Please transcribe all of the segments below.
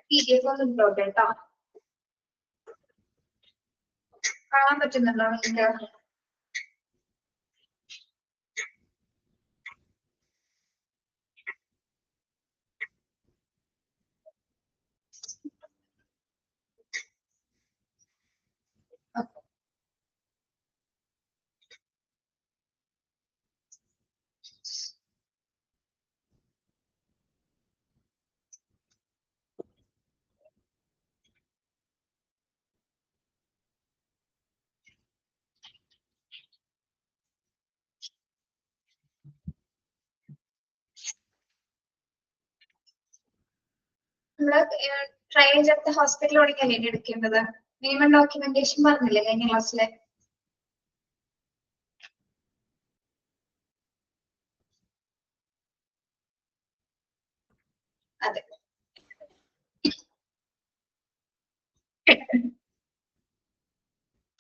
PDF ഒന്ന് ഇട്ടോട്ടെ കേട്ടോ. കാണാൻ പറ്റുന്നുണ്ടോ നിങ്ങൾക്ക്? നമ്മള് ട്രയൽസ് എടുത്ത ഹോസ്പിറ്റലോടൊക്കെയല്ലേ എടുക്കേണ്ടത്? മിനിമം ഡോക്യുമെന്റേഷൻ പറഞ്ഞില്ലേ കഴിഞ്ഞ ക്ലാസ്സിലെ? അതെ.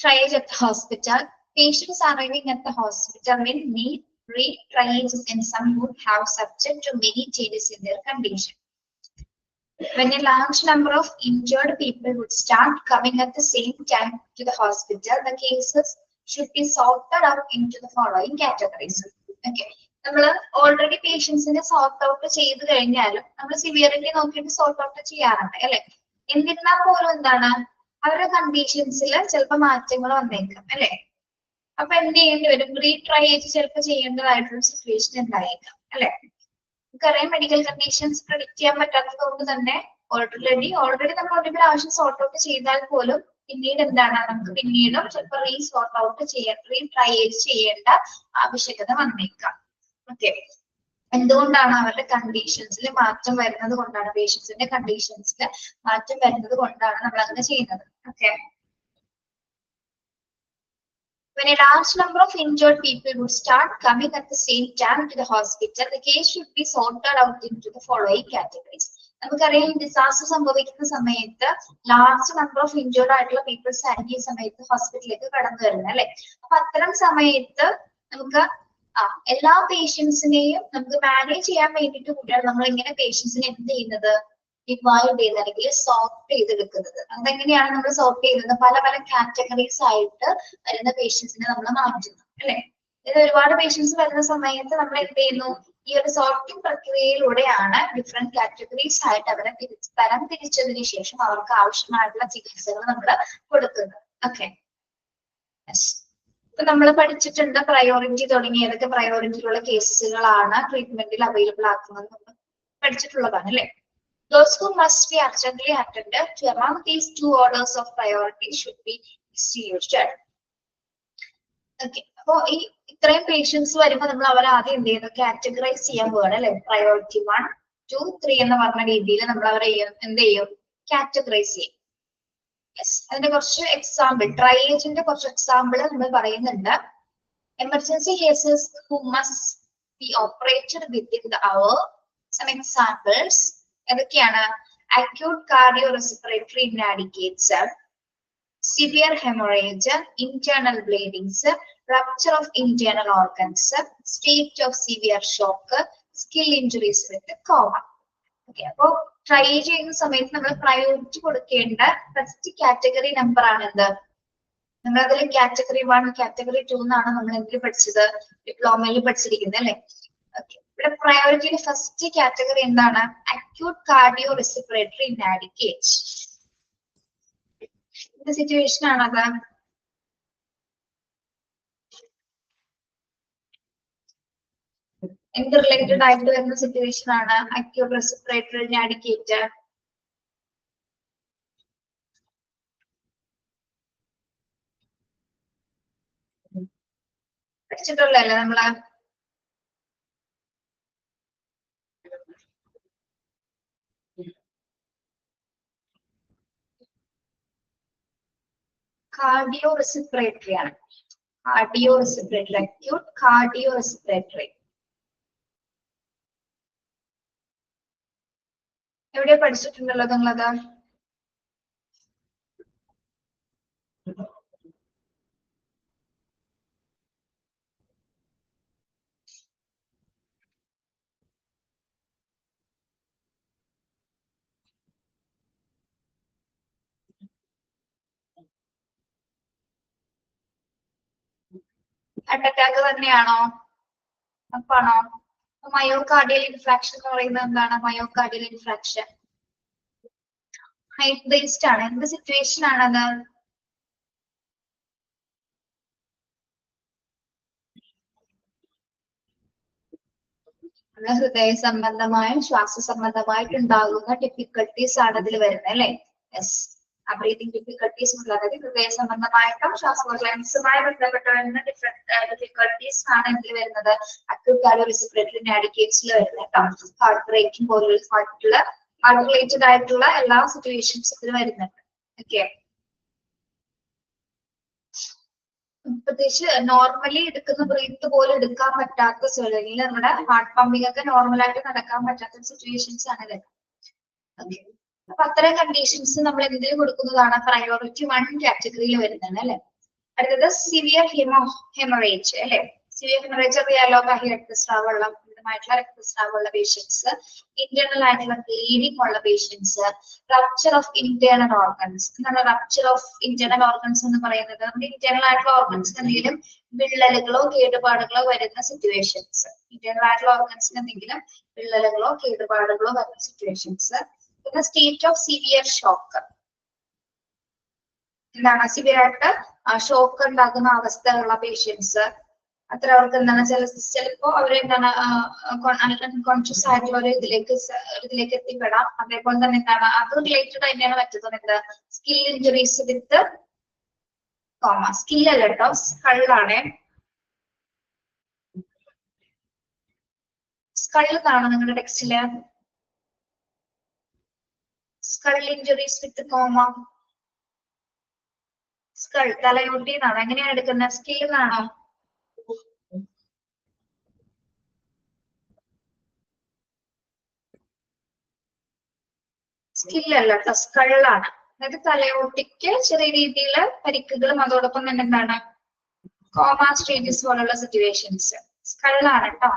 Triage at the hospital. Patients arriving at the hospital will need re-triage and some would have subject to many changes in their condition. When a large number of injured people would start coming at the same time to the hospital, the cases should be sorted out into the following categories. Okay. നമ്മൾ already പേഷ്യൻസിനെ sort out ചെയ്ത് കഴിഞ്ഞാലും നമ്മൾ severity നോക്കിയിട്ട് sort out ചെയ്യാറുണ്ട് അല്ലെ? എന്നിരുന്നാൽ പോലും എന്താണ് അവരുടെ കണ്ടീഷൻസിൽ ചിലപ്പോൾ മാറ്റങ്ങൾ വന്നേക്കാം അല്ലെ? അപ്പൊ എന്ത് ചെയ്യേണ്ടി വരും? റീട്രൈസ് ചിലപ്പോൾ ചെയ്യേണ്ടതായിട്ടുള്ള സിറ്റുവേഷൻ ഉണ്ടായേക്കാം അല്ലെ? നമുക്കറിയാം മെഡിക്കൽ കണ്ടീഷൻസ് പ്രെഡിക്റ്റ് ചെയ്യാൻ പറ്റാത്തത് കൊണ്ട് തന്നെ ഓൾറെഡി നമ്മൾ ഒരു പ്രാവശ്യം സോർട്ട് ഔട്ട് ചെയ്താൽ പോലും പിന്നീട് എന്താണ് നമുക്ക് പിന്നീടും ചിലപ്പോൾ റീസോർട്ട് ഔട്ട് റീട്രൈസ് ചെയ്യേണ്ട ആവശ്യകത വന്നേക്കാം. ഓക്കെ. എന്തുകൊണ്ടാണ്? അവരുടെ കണ്ടീഷൻസിൽ മാറ്റം വരുന്നത് കൊണ്ടാണ്, പേഷ്യൻസിന്റെ കണ്ടീഷൻസിൽ മാറ്റം വരുന്നത് കൊണ്ടാണ് നമ്മൾ അങ്ങനെ ചെയ്യുന്നത്. Okay. When a large number of injured people would start coming at the same time to the hospital, the case should be sorted out into the following categories. നമുക്കറിയാം ഡിസാസ്റ്റർ സംഭവിക്കുന്ന സമയത്ത് ലാർജ് നമ്പർ ഓഫ് ഇൻജേർഡ് ആയിട്ടുള്ള people's ആയിരിക്കും ഈ സമയത്ത് ഹോസ്പിറ്റലിലേക്ക് കടന്നു വരുന്നത് അല്ലെ? അപ്പൊ അത്തരം സമയത്ത് നമുക്ക് എല്ലാ പേഷ്യൻസിനെയും നമുക്ക് മാനേജ് ചെയ്യാൻ വേണ്ടിയിട്ട് കൂടിയാണ് നമ്മൾ ഇങ്ങനെ പേഷ്യൻസിനെ എന്ത് ചെയ്യുന്നത്? ഡിവൈഡ് ചെയ്ത് അല്ലെങ്കിൽ സോർട്ട് ചെയ്തെടുക്കുന്നത്. അതെങ്ങനെയാണ് നമ്മൾ സോർട്ട് ചെയ്യുന്നത്? പല പല കാറ്റഗറീസ് ആയിട്ട് വരുന്ന പേഷ്യൻസിനെ നമ്മൾ മാറ്റുന്നു അല്ലെ? ഇത് ഒരുപാട് പേഷ്യൻസ് വരുന്ന സമയത്ത് നമ്മൾ എന്ത് ചെയ്യുന്നു? ഈ ഒരു സോർട്ടിംഗ് പ്രക്രിയയിലൂടെയാണ് ഡിഫറെന്റ് കാറ്റഗറീസ് ആയിട്ട് അവരെ തരം തിരിച്ചതിന് ശേഷം അവർക്ക് ആവശ്യമായിട്ടുള്ള ചികിത്സകൾ നമ്മൾ കൊടുക്കുന്നത്. ഓക്കെ. ഇപ്പൊ നമ്മൾ പഠിച്ചിട്ടുണ്ട് പ്രയോറിറ്റി തുടങ്ങി ഏതൊക്കെ പ്രയോറിറ്റിയിലുള്ള കേസുകളാണ് ട്രീറ്റ്മെന്റിൽ അവൈലബിൾ ആക്കുന്നത് നമ്മൾ പഠിച്ചിട്ടുള്ളതാണ് അല്ലെ? Those who must be urgently attended to among these two orders of priority should be distributed. Okay. അപ്പോ ഈ ഇത്രയും പേഷ്യൻസ് വരുമ്പോൾ നമ്മൾ അവരെ ആദ്യം എന്ത് ചെയ്യുന്നു? കാറ്റഗറൈസ് ചെയ്യാൻ പോവാണ് അല്ലെ? പ്രയോറിറ്റി 1, 2, 3 എന്ന് പറഞ്ഞ രീതിയിൽ നമ്മൾ അവരെ എന്ത് ചെയ്യും? കാറ്റഗറൈസ് ചെയ്യും. അതിന്റെ കുറച്ച് എക്സാമ്പിൾ, ട്രയേജിന്റെ കുറച്ച് എക്സാമ്പിൾ നമ്മൾ പറയുന്നുണ്ട്. Emergency cases who must be operated within the hour. Some examples ഏതൊക്കെയാണ്? acute cardiorespiratory inadequates, severe hemorrhage, internal bleedings, rupture of internal organs, state of severe shock, skill injuries with coma. Okay, അപ്പോ try ചെയ്യുന്ന സമയത്ത് നമ്മൾ priority കൊടുക്കേണ്ട first category number ആണ് എന്ത്? നമ്മളതിൽ category 1, category 2 എന്നാണ് നമ്മൾ എന്തിൽ പഠിച്ചത്? ഡിപ്ലോമയിൽ പഠിച്ചിരിക്കുന്നത് അല്ലെ? ഓക്കെ. ഇവിടെ പ്രയോറിറ്റിയുടെ ഫസ്റ്റ് കാറ്റഗറി എന്താണ്? Acute cardio respiratory inadequate. എന്ത് സിറ്റുവേഷൻ ആണത്? എന്ത് റിലേറ്റഡ് ആയിട്ട് വരുന്ന സിറ്റുവേഷൻ ആണ് അക്യൂട്ട് റെസ്പിറേറ്ററി ഇനാഡിക്വേറ്റ്? പഠിച്ചിട്ടുള്ളതല്ലേ നമ്മള്? കാർഡിയോ റെസ്പിറേറ്ററി ആണ്. Cardio respiratory, acute cardio respiratory. എവിടെ പഠിച്ചിട്ടുണ്ടല്ലോ നിങ്ങളത്? ഹാർട്ട് അറ്റാക്ക് തന്നെയാണോ? അപ്പാണോ? മയോകാർഡിയൽ ഇൻഫ്രാക്ഷൻ എന്ന് പറയുന്നത് എന്താണ്? മയോകാർഡിയൽ ഇൻഫ്രാക്ഷൻ ഹൈറ്റ് ബേസ്ഡ് ആണ്. എന്ത് സിറ്റുവേഷൻ ആണത്? ഹൃദയ സംബന്ധമായും ശ്വാസ സംബന്ധമായിട്ടുണ്ടാകുന്ന ഡിഫിക്കൽട്ടീസ് ആണ് ഇതിൽ വരുന്നത് അല്ലെ? യെസ്. ബ്രീതിങ് ഡിഫിക്കൽട്ടീസ് അതായത് ഹൃദയ സംബന്ധമായിട്ടും ശ്വാസകോശവുമായി ബന്ധപ്പെട്ട് വരുന്ന ഡിഫിക്കൽട്ടീസ് ആണ് ഇതിൽ വരുന്നത്. അക്യൂട്ട് കാർഡിയോ റെസ്പിറേറ്ററി ഇനാഡിക്വേറ്റ്സിൽ വരുന്നത് കേട്ടോ. ഹാർട്ട് ബ്രേക്കിംഗ് പോലുള്ള ഹാർട്ട് റിലേറ്റഡ് ആയിട്ടുള്ള എല്ലാ സിറ്റുവേഷൻസും ഇതിൽ വരുന്നുണ്ട്. ഓക്കെ. പ്രത്യേകിച്ച് നോർമലി എടുക്കുന്ന ബ്രീത്ത് പോലും എടുക്കാൻ പറ്റാത്ത അല്ലെങ്കിൽ നമ്മുടെ ഹാർട്ട് പമ്പിംഗ് ഒക്കെ നോർമലായിട്ട് നടക്കാൻ പറ്റാത്ത സിറ്റുവേഷൻസ് ആണ് ഇത്. ഓക്കെ. അപ്പൊ അത്തരം കണ്ടീഷൻസ് നമ്മൾ എന്തിനു കൊടുക്കുന്നതാണ്? പ്രയോറിറ്റി 1 കാറ്റഗറിയിൽ വരുന്നതാണ് അല്ലെ. അടുത്തത് സിവിയർ ഹെമറേജ് അല്ലെ. സിവിയർ ഹെമറേജ് അറിയാലോ, ബാഹ്യ രക്തസ്രാവമുള്ള രക്തസ്രാവമുള്ള പേഷ്യൻസ്, ഇന്റേണൽ ആയിട്ടുള്ള ബ്ലീഡിംഗ് ഉള്ള patients, rupture of internal organs. എന്താണ് റപ്ചർ ഓഫ് ഇന്റേണൽ ഓർഗൻസ് എന്ന് പറയുന്നത്? നമ്മുടെ ഇന്റേണൽ ആയിട്ടുള്ള ഓർഗൻസിന് എന്തെങ്കിലും വിള്ളലുകളോ കേടുപാടുകളോ വരുന്ന സിറ്റുവേഷൻസ്. ഇന്റേണൽ ആയിട്ടുള്ള ഓർഗൻസിന് എന്തെങ്കിലും വിള്ളലുകളോ കേടുപാടുകളോ വരുന്ന സിറ്റുവേഷൻസ്. പിന്നെ സ്റ്റേറ്റ് ഓഫ് സിവിയർ ഷോക്ക്. എന്താണ് സിവിയർ ആയിട്ട് ഷോക്ക് ഉണ്ടാക്കുന്ന അവസ്ഥയുള്ള പേഷ്യൻസ്. അത്ര അവർക്ക് എന്താണ് ചിലപ്പോ അവരെന്താണ് അൺകോൺഷ്യസ് ആയിട്ടുള്ള ഒരു ഇതിലേക്ക് എത്തിപ്പെടാം. അതേപോലെ തന്നെ എന്താണ് അത് റിലേറ്റഡ് തന്നെയാണ് മറ്റത് എന്ത്? Skill injuries with comma. സ്കില്ലല്ല കേട്ടോ, സ്കള്ളാണ്. സ്കൾ കാണാം നിങ്ങളുടെ ടെക്സ്റ്റില്. Skull injuries with comma. Skull തലയോട്ടി എന്നാണ്. എങ്ങനെയാണ് എടുക്കുന്നത്? സ്കിൽ എന്നാണോ? സ്കില്ലല്ല കേട്ടോ, സ്കളാണ്. അതായത് തലയോട്ടിക്ക് ചെറിയ രീതിയിൽ പരിക്കുകളും അതോടൊപ്പം തന്നെ എന്താണ് കോമ സ്റ്റേജസ് പോലുള്ള സിറ്റുവേഷൻസ്. സ്കളാണ് കേട്ടോ.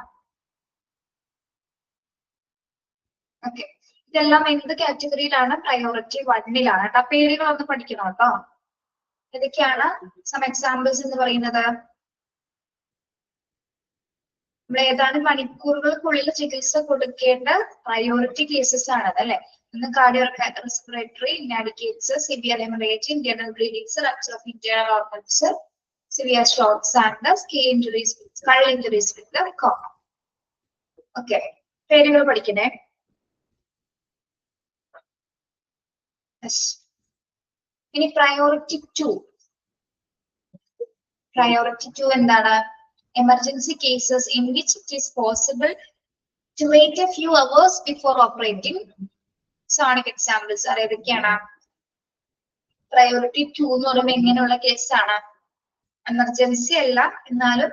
ഓക്കെ. ഇതെല്ലാം എന്ത് കാറ്റഗറിയിലാണ്? പ്രയോറിറ്റി 1ലാണ് കേട്ടോ. പേരുകളൊന്ന് പഠിക്കണം കേട്ടോ. ഏതൊക്കെയാണ് സം എക്സാമ്പിൾസ് എന്ന് പറയുന്നത്? നമ്മൾ ഏതാനും മണിക്കൂറുകൾക്കുള്ളിൽ ചികിത്സ കൊടുക്കേണ്ട പ്രയോറിറ്റി കേസസ് ആണത് അല്ലെ. ഇന്ന് cardio respiratory inadequates, severe haemorrhage, internal bleedings, rupture of internal organs, severe shocks and skill injuries with coma. Okay. പേരുകൾ പഠിക്കണേ. ഇനി പ്രയോറിറ്റി 2. പ്രയോറിറ്റി 2 എന്താണ്? Emergency cases in which it is possible to wait a few hours before operating. Sonic examples are ഏതൊക്കെയാണ്? Priority 2 എന്ന് പറയുമ്പോൾ എങ്ങനെയുള്ള കേസാണ്? Emergency അല്ല, എന്നാലും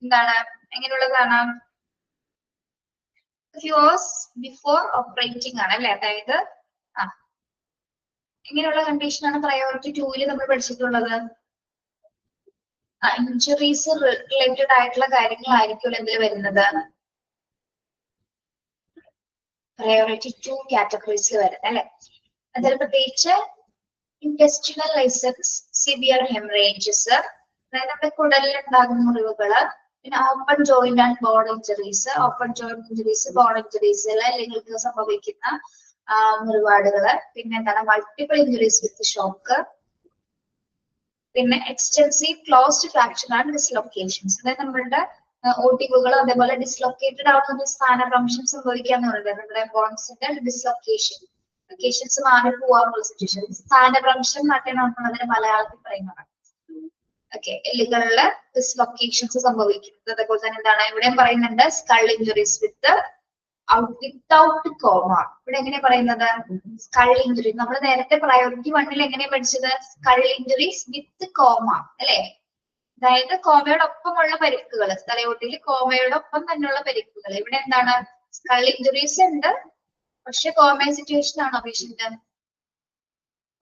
എന്താണ് എങ്ങനെയുള്ളതാണ്? few hours before operating ആണ് അല്ലെ. അതായത് എങ്ങനെയുള്ള കണ്ടീഷനാണ് പ്രയോറിറ്റി 2ൽ നമ്മൾ പഠിച്ചിട്ടുള്ളത്? ഇഞ്ചുറീസ് റിലേറ്റഡ് ആയിട്ടുള്ള കാര്യങ്ങളായിരിക്കും എന്തിൽ വരുന്നത്? പ്രയോറിറ്റി 2 കാറ്റഗറീസിൽ വരുന്നത് അല്ലെ. അതിൽ പ്രത്യേകിച്ച് ഇൻറ്റെസ്റ്റിനൽ ലൈസൻസ്, സിവിയർ ഹെമറേജസ്, അതായത് നമ്മുടെ കുടലിൽ ഉണ്ടാകുന്ന മുറിവുകള്, പിന്നെ open joint and bone injuries. Open joint injuries, bone ഇഞ്ചുറീസിൽ അല്ലെങ്കിൽ സംഭവിക്കുന്ന മുറിവാടുകള്. പിന്നെ എന്താണ് മൾട്ടിപ്പിൾ ഇഞ്ചുറീസ് വിത്ത് ഷോക്ക്. പിന്നെ extensive closed fracture and dislocations. അതായത് നമ്മളുടെ ഓട്ടിവുകൾ അതേപോലെ ഡിസ്ലൊക്കേറ്റഡ് ആവുന്ന സ്ഥാനഭ്രംശം സംഭവിക്കാന്ന് പറയുന്നത് നമ്മുടെ ബോൺസിന്റെ ലൊക്കേഷൻസ് മാറി പോവാനുള്ള സിറ്റുവേഷൻ. സ്ഥാനഭ്രംശം മാറ്റാനാണ് അതിന് മലയാളത്തിൽ പറയുന്നത്. ഓക്കെ. എല്ലുകളില് ഡിസ്ലൊക്കേഷൻസ് സംഭവിക്കുന്നത്. അതേപോലെ തന്നെ എന്താണ് ഇവിടെയും പറയുന്നുണ്ട് സ്കൾ ഇഞ്ചുറീസ് വിത്തൗട്ട് കോമ. ഇവിടെ എങ്ങനെയാ പറയുന്നത്? Skull injury. നമ്മൾ നേരത്തെ പ്രയോറിറ്റി 1ൽ എങ്ങനെയാ പഠിച്ചത്? സ്കൾ ഇഞ്ചുറീസ് വിത്ത് കോമ അല്ലെ. അതായത് കോമയോടൊപ്പമുള്ള പരിക്കുകൾ, തലയോട്ടിയിൽ കോമയോടൊപ്പം തന്നെയുള്ള പരിക്കുകൾ. ഇവിടെ എന്താണ് സ്കൾ ഇഞ്ചുറീസ് ഉണ്ട്, പക്ഷെ കോമ സിറ്റുവേഷൻ ആണോ പേഷ്യന്റ്?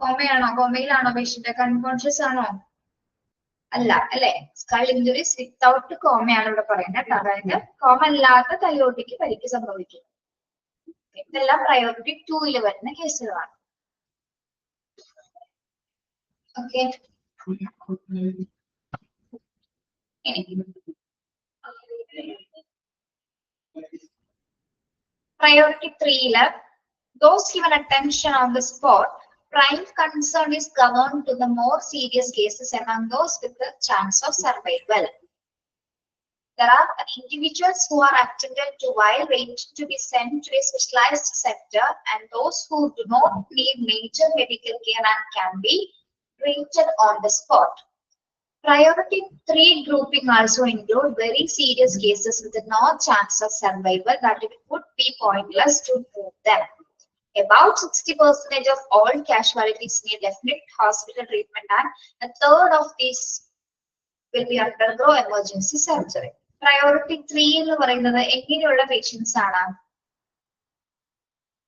കോമയിലാണോ പേഷ്യന്റ്? അൺകോൺഷ്യസ് ആണോ? അല്ല അല്ലെ. സ്കൾ ഇഞ്ചുറീസ് വിത്തൗട്ട് കോമയാണ് ഇവിടെ പറയുന്നത്. അതായത് കോമ അല്ലാത്ത തലയോട്ടിക്ക് പരിക്ക് സംഭവിക്കും. ഇതെല്ലാം പ്രയോറിറ്റി 2ൽ വരുന്ന കേസുകളാണ്. Okay. Priority 3, those given attention on the spot, prime concern is governed to the more serious cases among those with the chance of survival. There are individuals who are attended to while waiting to be sent to a specialized sector, and those who do not need major medical care and can be treated on the spot. Priority 3 grouping also include very serious cases with no chance of survival that it would be pointless to move them. About 60% of all casualties need definite hospital treatment, and a third of these will be undergo emergency surgery. Priority 3 എന്ന് പറയുന്നത് എങ്ങനെയുള്ള patients ആണ്?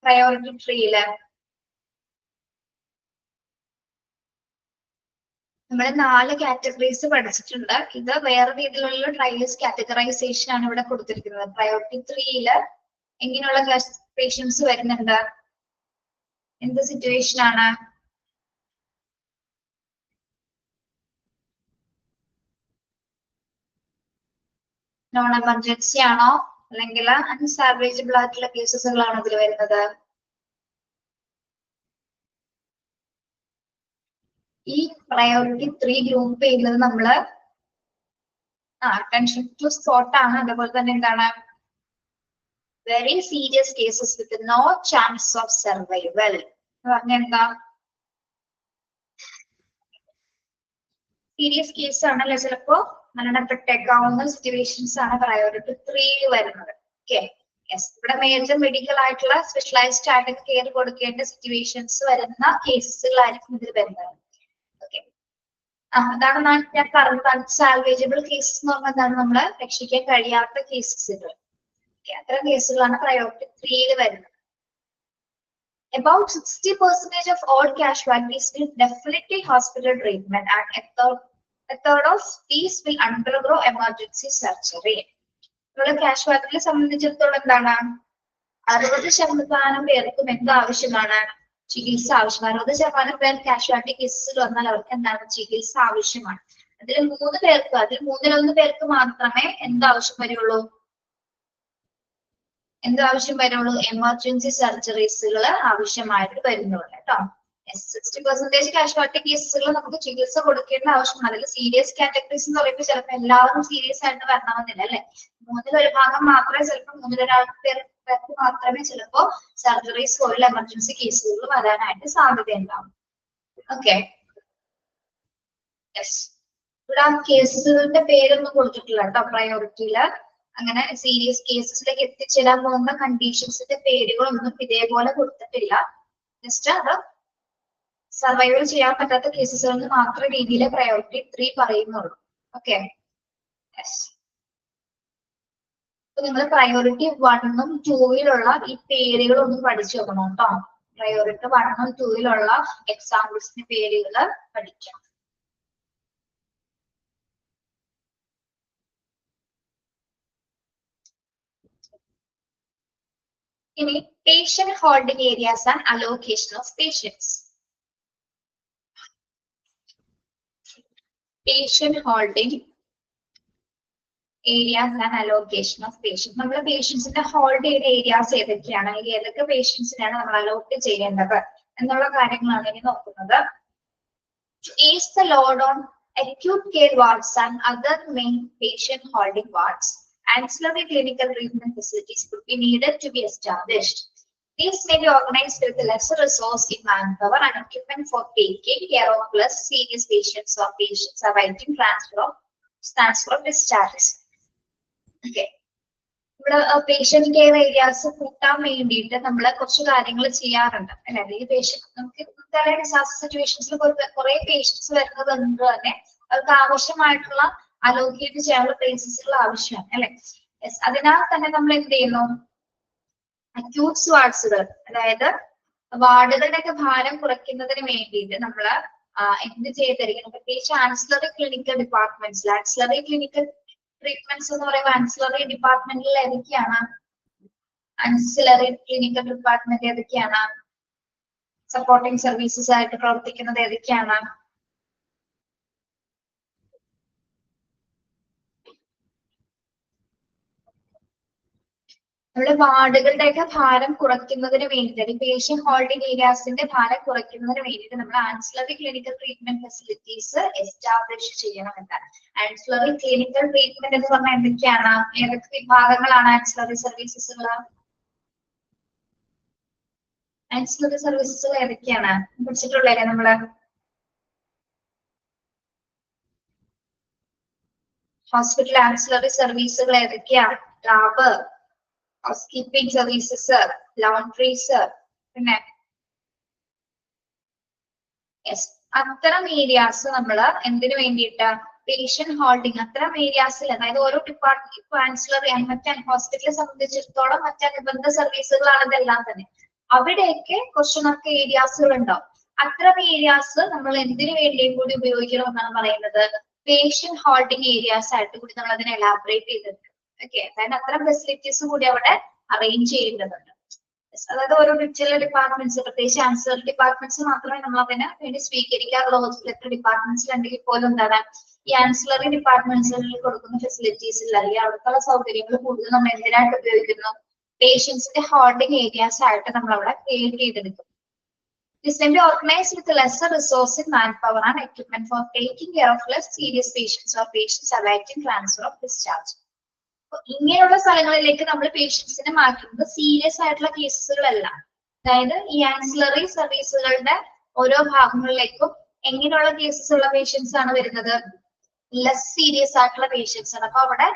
Priority 3 നമ്മൾ 4 categories പഠിച്ചിട്ടുണ്ട്. ഇത് വേറെ രീതിയിലുള്ള trials categorisation ആണ് ഇവിടെ കൊടുത്തിരിക്കുന്നത്. Priority 3 എങ്ങനെയുള്ള പേഷ്യൻസ് വരുന്നുണ്ട്? എന്ത് സിറ്റുവേഷൻ ആണ്? നോൺ എമർജൻസി ആണോ അല്ലെങ്കിൽ അൺസാൽവേജബിൾ ആയിട്ടുള്ള കേസസുകളാണോ ഇതിൽ വരുന്നത്? ഈ പ്രയോറിറ്റി 3 ഗ്രൂപ്പ് ചെയ്യുന്നത് നമ്മള് അറ്റൻഷൻ ടു സ്പോട്ട് ആണ്. അതുപോലെ തന്നെ എന്താണ്? Very serious cases with no chance of survival പറഞ്ഞെന്താ? സീരിയസ് കേസ് ആണല്ലോ, ചിലപ്പോ മരണപ്പെട്ടേക്കാവുന്ന സിറ്റുവേഷൻസ് ആണ് പ്രയോറിറ്റി 3 വരുന്നത്. ഓക്കെ, ഇവിടെ മേജർ മെഡിക്കൽ ആയിട്ടുള്ള സ്പെഷ്യലൈസ്ഡ് ആയിട്ട് കെയർ കൊടുക്കേണ്ട സിറ്റുവേഷൻസ് വരുന്ന കേസുകളായിരിക്കും ഇതിൽ വരുന്നത്. ഓക്കെ, അതാണ് ഞാൻ പറഞ്ഞത്. അൺസാൽവേജബിൾ കേസസ് എന്ന് പറഞ്ഞാൽ നമ്മള് രക്ഷിക്കാൻ കഴിയാത്ത കേസസുകൾ. അത്തരം കേസുകളാണ് പ്രയോറിറ്റി 3 വരുന്നത്. About 60% of all casualties will definitely hospital treatment, and a third of these will undergo emergency surgery. കാഷ്വാലിറ്റിയെ സംബന്ധിച്ചിടത്തോളം എന്താണ്? 60% പേർക്കും എന്ത് ആവശ്യമാണ്? ചികിത്സ ആവശ്യമാണ്. 60% പേർ കാഷ്വാലിറ്റി കേസസിൽ വന്നാൽ അവർക്ക് എന്താണ്? ചികിത്സ ആവശ്യമാണ്. അതിൽ 3 പേർക്ക്, അതിൽ 1/3 പേർക്ക് മാത്രമേ എന്താവശ്യം വരുള്ളൂ? എന്താവശ്യം വരുള്ളൂ? എമർജൻസി സർജറീസുകൾ ആവശ്യമായിട്ട് വരുന്നുള്ളൂ കേട്ടോ. 60% കാഷ്വാലിറ്റി കേസുകൾ നമുക്ക് ചികിത്സ കൊടുക്കേണ്ട ആവശ്യമാണ്. അതിൽ സീരിയസ് കാറ്റഗറീസ് എന്ന് പറയുമ്പോൾ ചിലപ്പോൾ എല്ലാവരും സീരിയസ് ആയിട്ട് വരണമെന്നില്ല അല്ലെ. 1/3 ഭാഗം മാത്രമേ, ചിലപ്പോൾ 1/2 പേർക്ക് മാത്രമേ ചിലപ്പോ സർജറീസ് പോലുള്ള എമർജൻസി കേസുകൾ വരാനായിട്ട് സാധ്യതയുണ്ടാവും. ഓക്കെ, ഇവിടെ കേസുകളുടെ പേരൊന്നും കൊടുത്തിട്ടില്ല കേട്ടോ പ്രയോറിറ്റിയില്. അങ്ങനെ സീരിയസ് കേസസിലേക്ക് എത്തിച്ചേരാൻ പോകുന്ന കണ്ടീഷൻസിന്റെ പേരുകളൊന്നും ഇതേപോലെ കൊടുത്തിട്ടില്ല. ജസ്റ്റ് അത് സർവൈവൽ ചെയ്യാൻ പറ്റാത്ത കേസസുകളിൽ മാത്രം രീതിയിലെ പ്രയോറിറ്റി 3 പറയുന്നുള്ളൂ. ഓക്കെ, അപ്പൊ നിങ്ങൾ പ്രയോറിറ്റി 1ഉം 2യിലുള്ള ഈ പേരുകളൊന്നും പഠിച്ചു നോക്കണം കേട്ടോ. പ്രയോറിറ്റി 1ഉം 2യിലുള്ള എക്സാമ്പിൾസിന്റെ പേരുകൾ പഠിക്കാം. ഇനി patient holding areas and allocation of patients. Patient holding areas and allocation of patients. നമ്മൾ പേഷ്യൻസിന്റെ ഹോൾഡ് ചെയ്ത ഏരിയാസ് ഏതൊക്കെയാണ്, ഏതൊക്കെ പേഷ്യൻസിനാണ് നമ്മൾ അലോട്ട് ചെയ്യേണ്ടത് എന്നുള്ള കാര്യങ്ങളാണ് ഇനി നോക്കുന്നത്. To ease the load on acute care wards and other main patient holding wards, ancillary clinical treatment facilities could be needed to be established. These may be organized with lesser resource in manpower and equipment for taking care of less serious patients or patients awaiting transfer of discharge. Okay. ഇവിടെ patient care areas കൂട്ടാൻ വേണ്ടിയിട്ട് നമ്മൾ കുറച്ച് കാര്യങ്ങൾ ചെയ്യാറുണ്ട് അല്ലെ. ഈ patient നമുക്ക് ഡിസാസ്റ്റർ സിറ്റുവേഷൻസിൽ കുറെ പേഷ്യൻസ് വരുന്നത് കൊണ്ട് തന്നെ അവർക്ക് ആവശ്യമായിട്ടുള്ള അലോക്കേറ്റ് ചെയ്യാനുള്ള പ്ലേസസുകൾ ആവശ്യമാണ് അല്ലെ. അതിനാൽ തന്നെ നമ്മൾ എന്ത് ചെയ്യുന്നു? അക്യൂട്ട്സ് വാർഡ്സുകൾ, അതായത് വാർഡുകളുടെയൊക്കെ ഭാരം കുറയ്ക്കുന്നതിന് വേണ്ടിയിട്ട് നമ്മൾ എന്ത് ചെയ്തിരിക്കണം? പ്രത്യേകിച്ച് ആൻസിലറി ക്ലിനിക്കൽ ഡിപ്പാർട്ട്മെന്റ്സിൽ, ആൻസിലറി ക്ലിനിക്കൽ ട്രീറ്റ്മെന്റ്സ് എന്ന് പറയുമ്പോൾ ആൻസിലറി ഡിപ്പാർട്ട്മെന്റിൽ ഏതൊക്കെയാണ്? ആൻസിലറി ക്ലിനിക്കൽ ഡിപ്പാർട്ട്മെന്റ് ഏതൊക്കെയാണ്? സപ്പോർട്ടിംഗ് സർവീസസ് ആയിട്ട് പ്രവർത്തിക്കുന്നത് ഏതൊക്കെയാണ്? നമ്മുടെ വാർഡുകളുടെയൊക്കെ ഭാരം കുറയ്ക്കുന്നതിന് വേണ്ടിയിട്ട് പേഷ്യന്റ് ഹോൾഡിംഗ് ഏരിയാസിന്റെ ഭാരം കുറയ്ക്കുന്നതിന് വേണ്ടിയിട്ട് നമ്മൾ ancillary clinical treatment facilities establish ചെയ്യണം എന്നാണ്. ആൻസിലറി ക്ലിനിക്കൽ ട്രീറ്റ്മെന്റ് എന്ന് പറഞ്ഞാൽ എന്തൊക്കെയാണ്? ഏതൊക്കെ വിഭാഗങ്ങളാണ് ആൻസിലറി സർവീസസുകൾ? ആൻസിലറി സർവീസസുകൾ ഏതൊക്കെയാണ് പഠിച്ചിട്ടുള്ളതല്ലേ നമ്മള്? ഹോസ്പിറ്റൽ ആൻസിലറി സർവീസുകൾ ഏതൊക്കെയാണ്? ലാബ്, ഹൗസ് കീപ്പിംഗ് സർവീസസ്, ലോണ്ടറീസ്, പിന്നെ അത്തരം ഏരിയാസ് നമ്മൾ എന്തിനു വേണ്ടിയിട്ട് പേഷ്യന്റ് ഹോൾഡിംഗ് അത്തരം ഏരിയാസിൽ, അതായത് ഓരോ ഡിപ്പാർട്ട്മെന്റ് ഇപ്പൊ ആൻസിലറി മറ്റേ ഹോസ്പിറ്റലിനെ സംബന്ധിച്ചിടത്തോളം മറ്റനുബന്ധ സർവീസുകളാണ് ഇതെല്ലാം തന്നെ. അവിടെയൊക്കെ കുറച്ചൊക്കെ ഏരിയാസുകൾ ഉണ്ടാവും. അത്തരം ഏരിയാസ് നമ്മൾ എന്തിനു വേണ്ടിയും കൂടി ഉപയോഗിക്കണമെന്നാണ് പറയുന്നത്. പേഷ്യന്റ് ഹോൾഡിംഗ് ഏരിയാസ് ആയിട്ട് കൂടി നമ്മൾ അതിനെ എലാബറേറ്റ് ചെയ്തിട്ടുണ്ട്. ഓക്കെ, അതായത് അത്തരം ഫെസിലിറ്റീസ് കൂടി അവിടെ അറേഞ്ച് ചെയ്യേണ്ടതുണ്ട്. അതായത് ഓരോ ചില ഡിപ്പാർട്ട്മെന്റ്സ്, പ്രത്യേകിച്ച് ആൻസിലറി ഡിപ്പാർട്ട്മെന്റ്സ് മാത്രമേ നമ്മൾ അതിന് വേണ്ടി സ്വീകരിക്കാറുള്ള ഹോസ്പിറ്റൽ ഡിപ്പാർട്ട്മെന്റ്സിൽ ഉണ്ടെങ്കിൽ പോലും എന്താണ് ഈ ആൻസിലറി ഡിപ്പാർട്ട്മെന്റ്സുകളിൽ കൊടുക്കുന്ന ഫെസിലിറ്റീസിൽ അല്ലെങ്കിൽ അവിടുത്തെ സൗകര്യങ്ങൾ കൂടുതൽ നമ്മൾ എന്തിനായിട്ട് ഉപയോഗിക്കുന്നു? പേഷ്യൻസിന്റെ ഹോൾഡിംഗ് ഏരിയാസ് ആയിട്ട് നമ്മൾ അവിടെ ക്രിയേറ്റ് ചെയ്തെടുക്കും. This can be organized with lesser resource in manpower and equipment for taking care of less serious patients or patients awaiting transfer of discharge. ഇങ്ങനെയുള്ള സ്ഥലങ്ങളിലേക്ക് നമ്മൾ പേഷ്യൻസിനെ മാറ്റുന്നത് സീരിയസ് ആയിട്ടുള്ള കേസുകളല്ല. അതായത് ഈ ആൻസിലറി സർവീസുകളുടെ ഓരോ ഭാഗങ്ങളിലേക്കും എങ്ങനെയുള്ള കേസസ് ഉള്ള പേഷ്യൻസ് ആണ് വരുന്നത്? ലെസ് സീരിയസ് ആയിട്ടുള്ള പേഷ്യൻസ് ആണ്. അപ്പൊ അവിടെ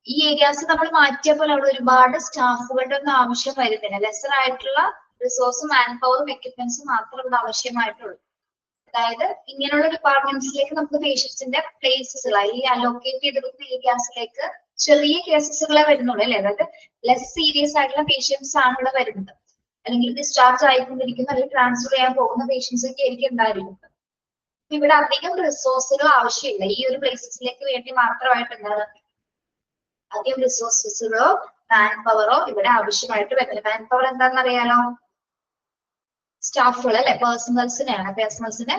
ഈ ഏരിയാസ് നമ്മൾ മാറ്റിയപ്പോൾ അവിടെ ഒരുപാട് സ്റ്റാഫുകളുടെ ഒന്നും ആവശ്യം വരുന്നില്ല. ലെസർ ആയിട്ടുള്ള റിസോഴ്സും മാൻ പവറും എക്യുപ്മെന്റ്സും മാത്രം ഇവിടെ ആവശ്യമായിട്ടുള്ളൂ. അതായത് ഇങ്ങനെയുള്ള ഡിപ്പാർട്ട്മെന്റ്സിലേക്ക് നമുക്ക് പേഷ്യൻസിന്റെ പ്ലേസസ് ഈ അലോക്കേറ്റ് ചെയ്തെടുക്കുന്ന ഏരിയാസിലേക്ക് ചെറിയ കേസസുകളെ വരുന്നുള്ളൂ അല്ലെ. അതായത് ലെസ് സീരിയസ് ആയിട്ടുള്ള പേഷ്യൻസ് ആണ് ഇവിടെ വരുന്നത്. അല്ലെങ്കിൽ ഡിസ്ചാർജ് ആയിക്കൊണ്ടിരിക്കുന്ന അല്ലെങ്കിൽ ട്രാൻസ്ഫർ ചെയ്യാൻ പോകുന്ന പേഷ്യൻസ് ഒക്കെ ആയിരിക്കും ഉണ്ടായിരിക്കുന്നത്. ഇവിടെ അധികം റിസോഴ്സുകൾ ആവശ്യമില്ല. ഈ ഒരു പ്ലേസസിലേക്ക് വേണ്ടി മാത്രമായിട്ട് എന്താണ് അധികം റിസോഴ്സസുകളോ മാൻ പവറോ ഇവിടെ ആവശ്യമായിട്ട് വരുന്നത്. മാൻ പവർ എന്താണെന്ന് അറിയാലോ? സ്റ്റാഫുകൾ അല്ലെ, പേഴ്സണൽസിനെയാണ്. പേഴ്സണൽസിന്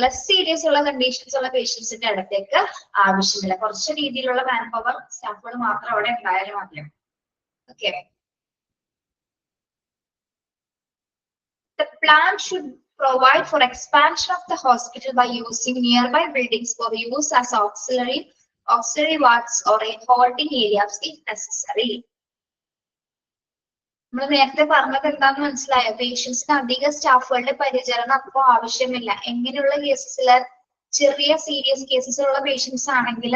ലെസ് സീരിയസ് ഉള്ള കണ്ടീഷൻസ് ഉള്ള പേഷ്യൻസിന്റെ അടുത്തേക്ക് ആവശ്യമില്ല. കുറച്ച് രീതിയിലുള്ള മാൻ പവർ സ്റ്റാഫുകൾ മാത്രം അവിടെ ഉണ്ടായാലും മതി. Okay. The plan should provide for expansion of the hospital by using nearby buildings for use as auxiliary wards or a holding areas if necessary. നമ്മൾ നേരത്തെ പറഞ്ഞത് എന്താന്ന് മനസ്സിലായോ? പേഷ്യൻസിന് അധിക സ്റ്റാഫുകളുടെ പരിചരണം അപ്പോൾ ആവശ്യമില്ല. എങ്ങനെയുള്ള കേസസില് ചെറിയ സീരിയസ് കേസസിലുള്ള പേഷ്യൻസ് ആണെങ്കിൽ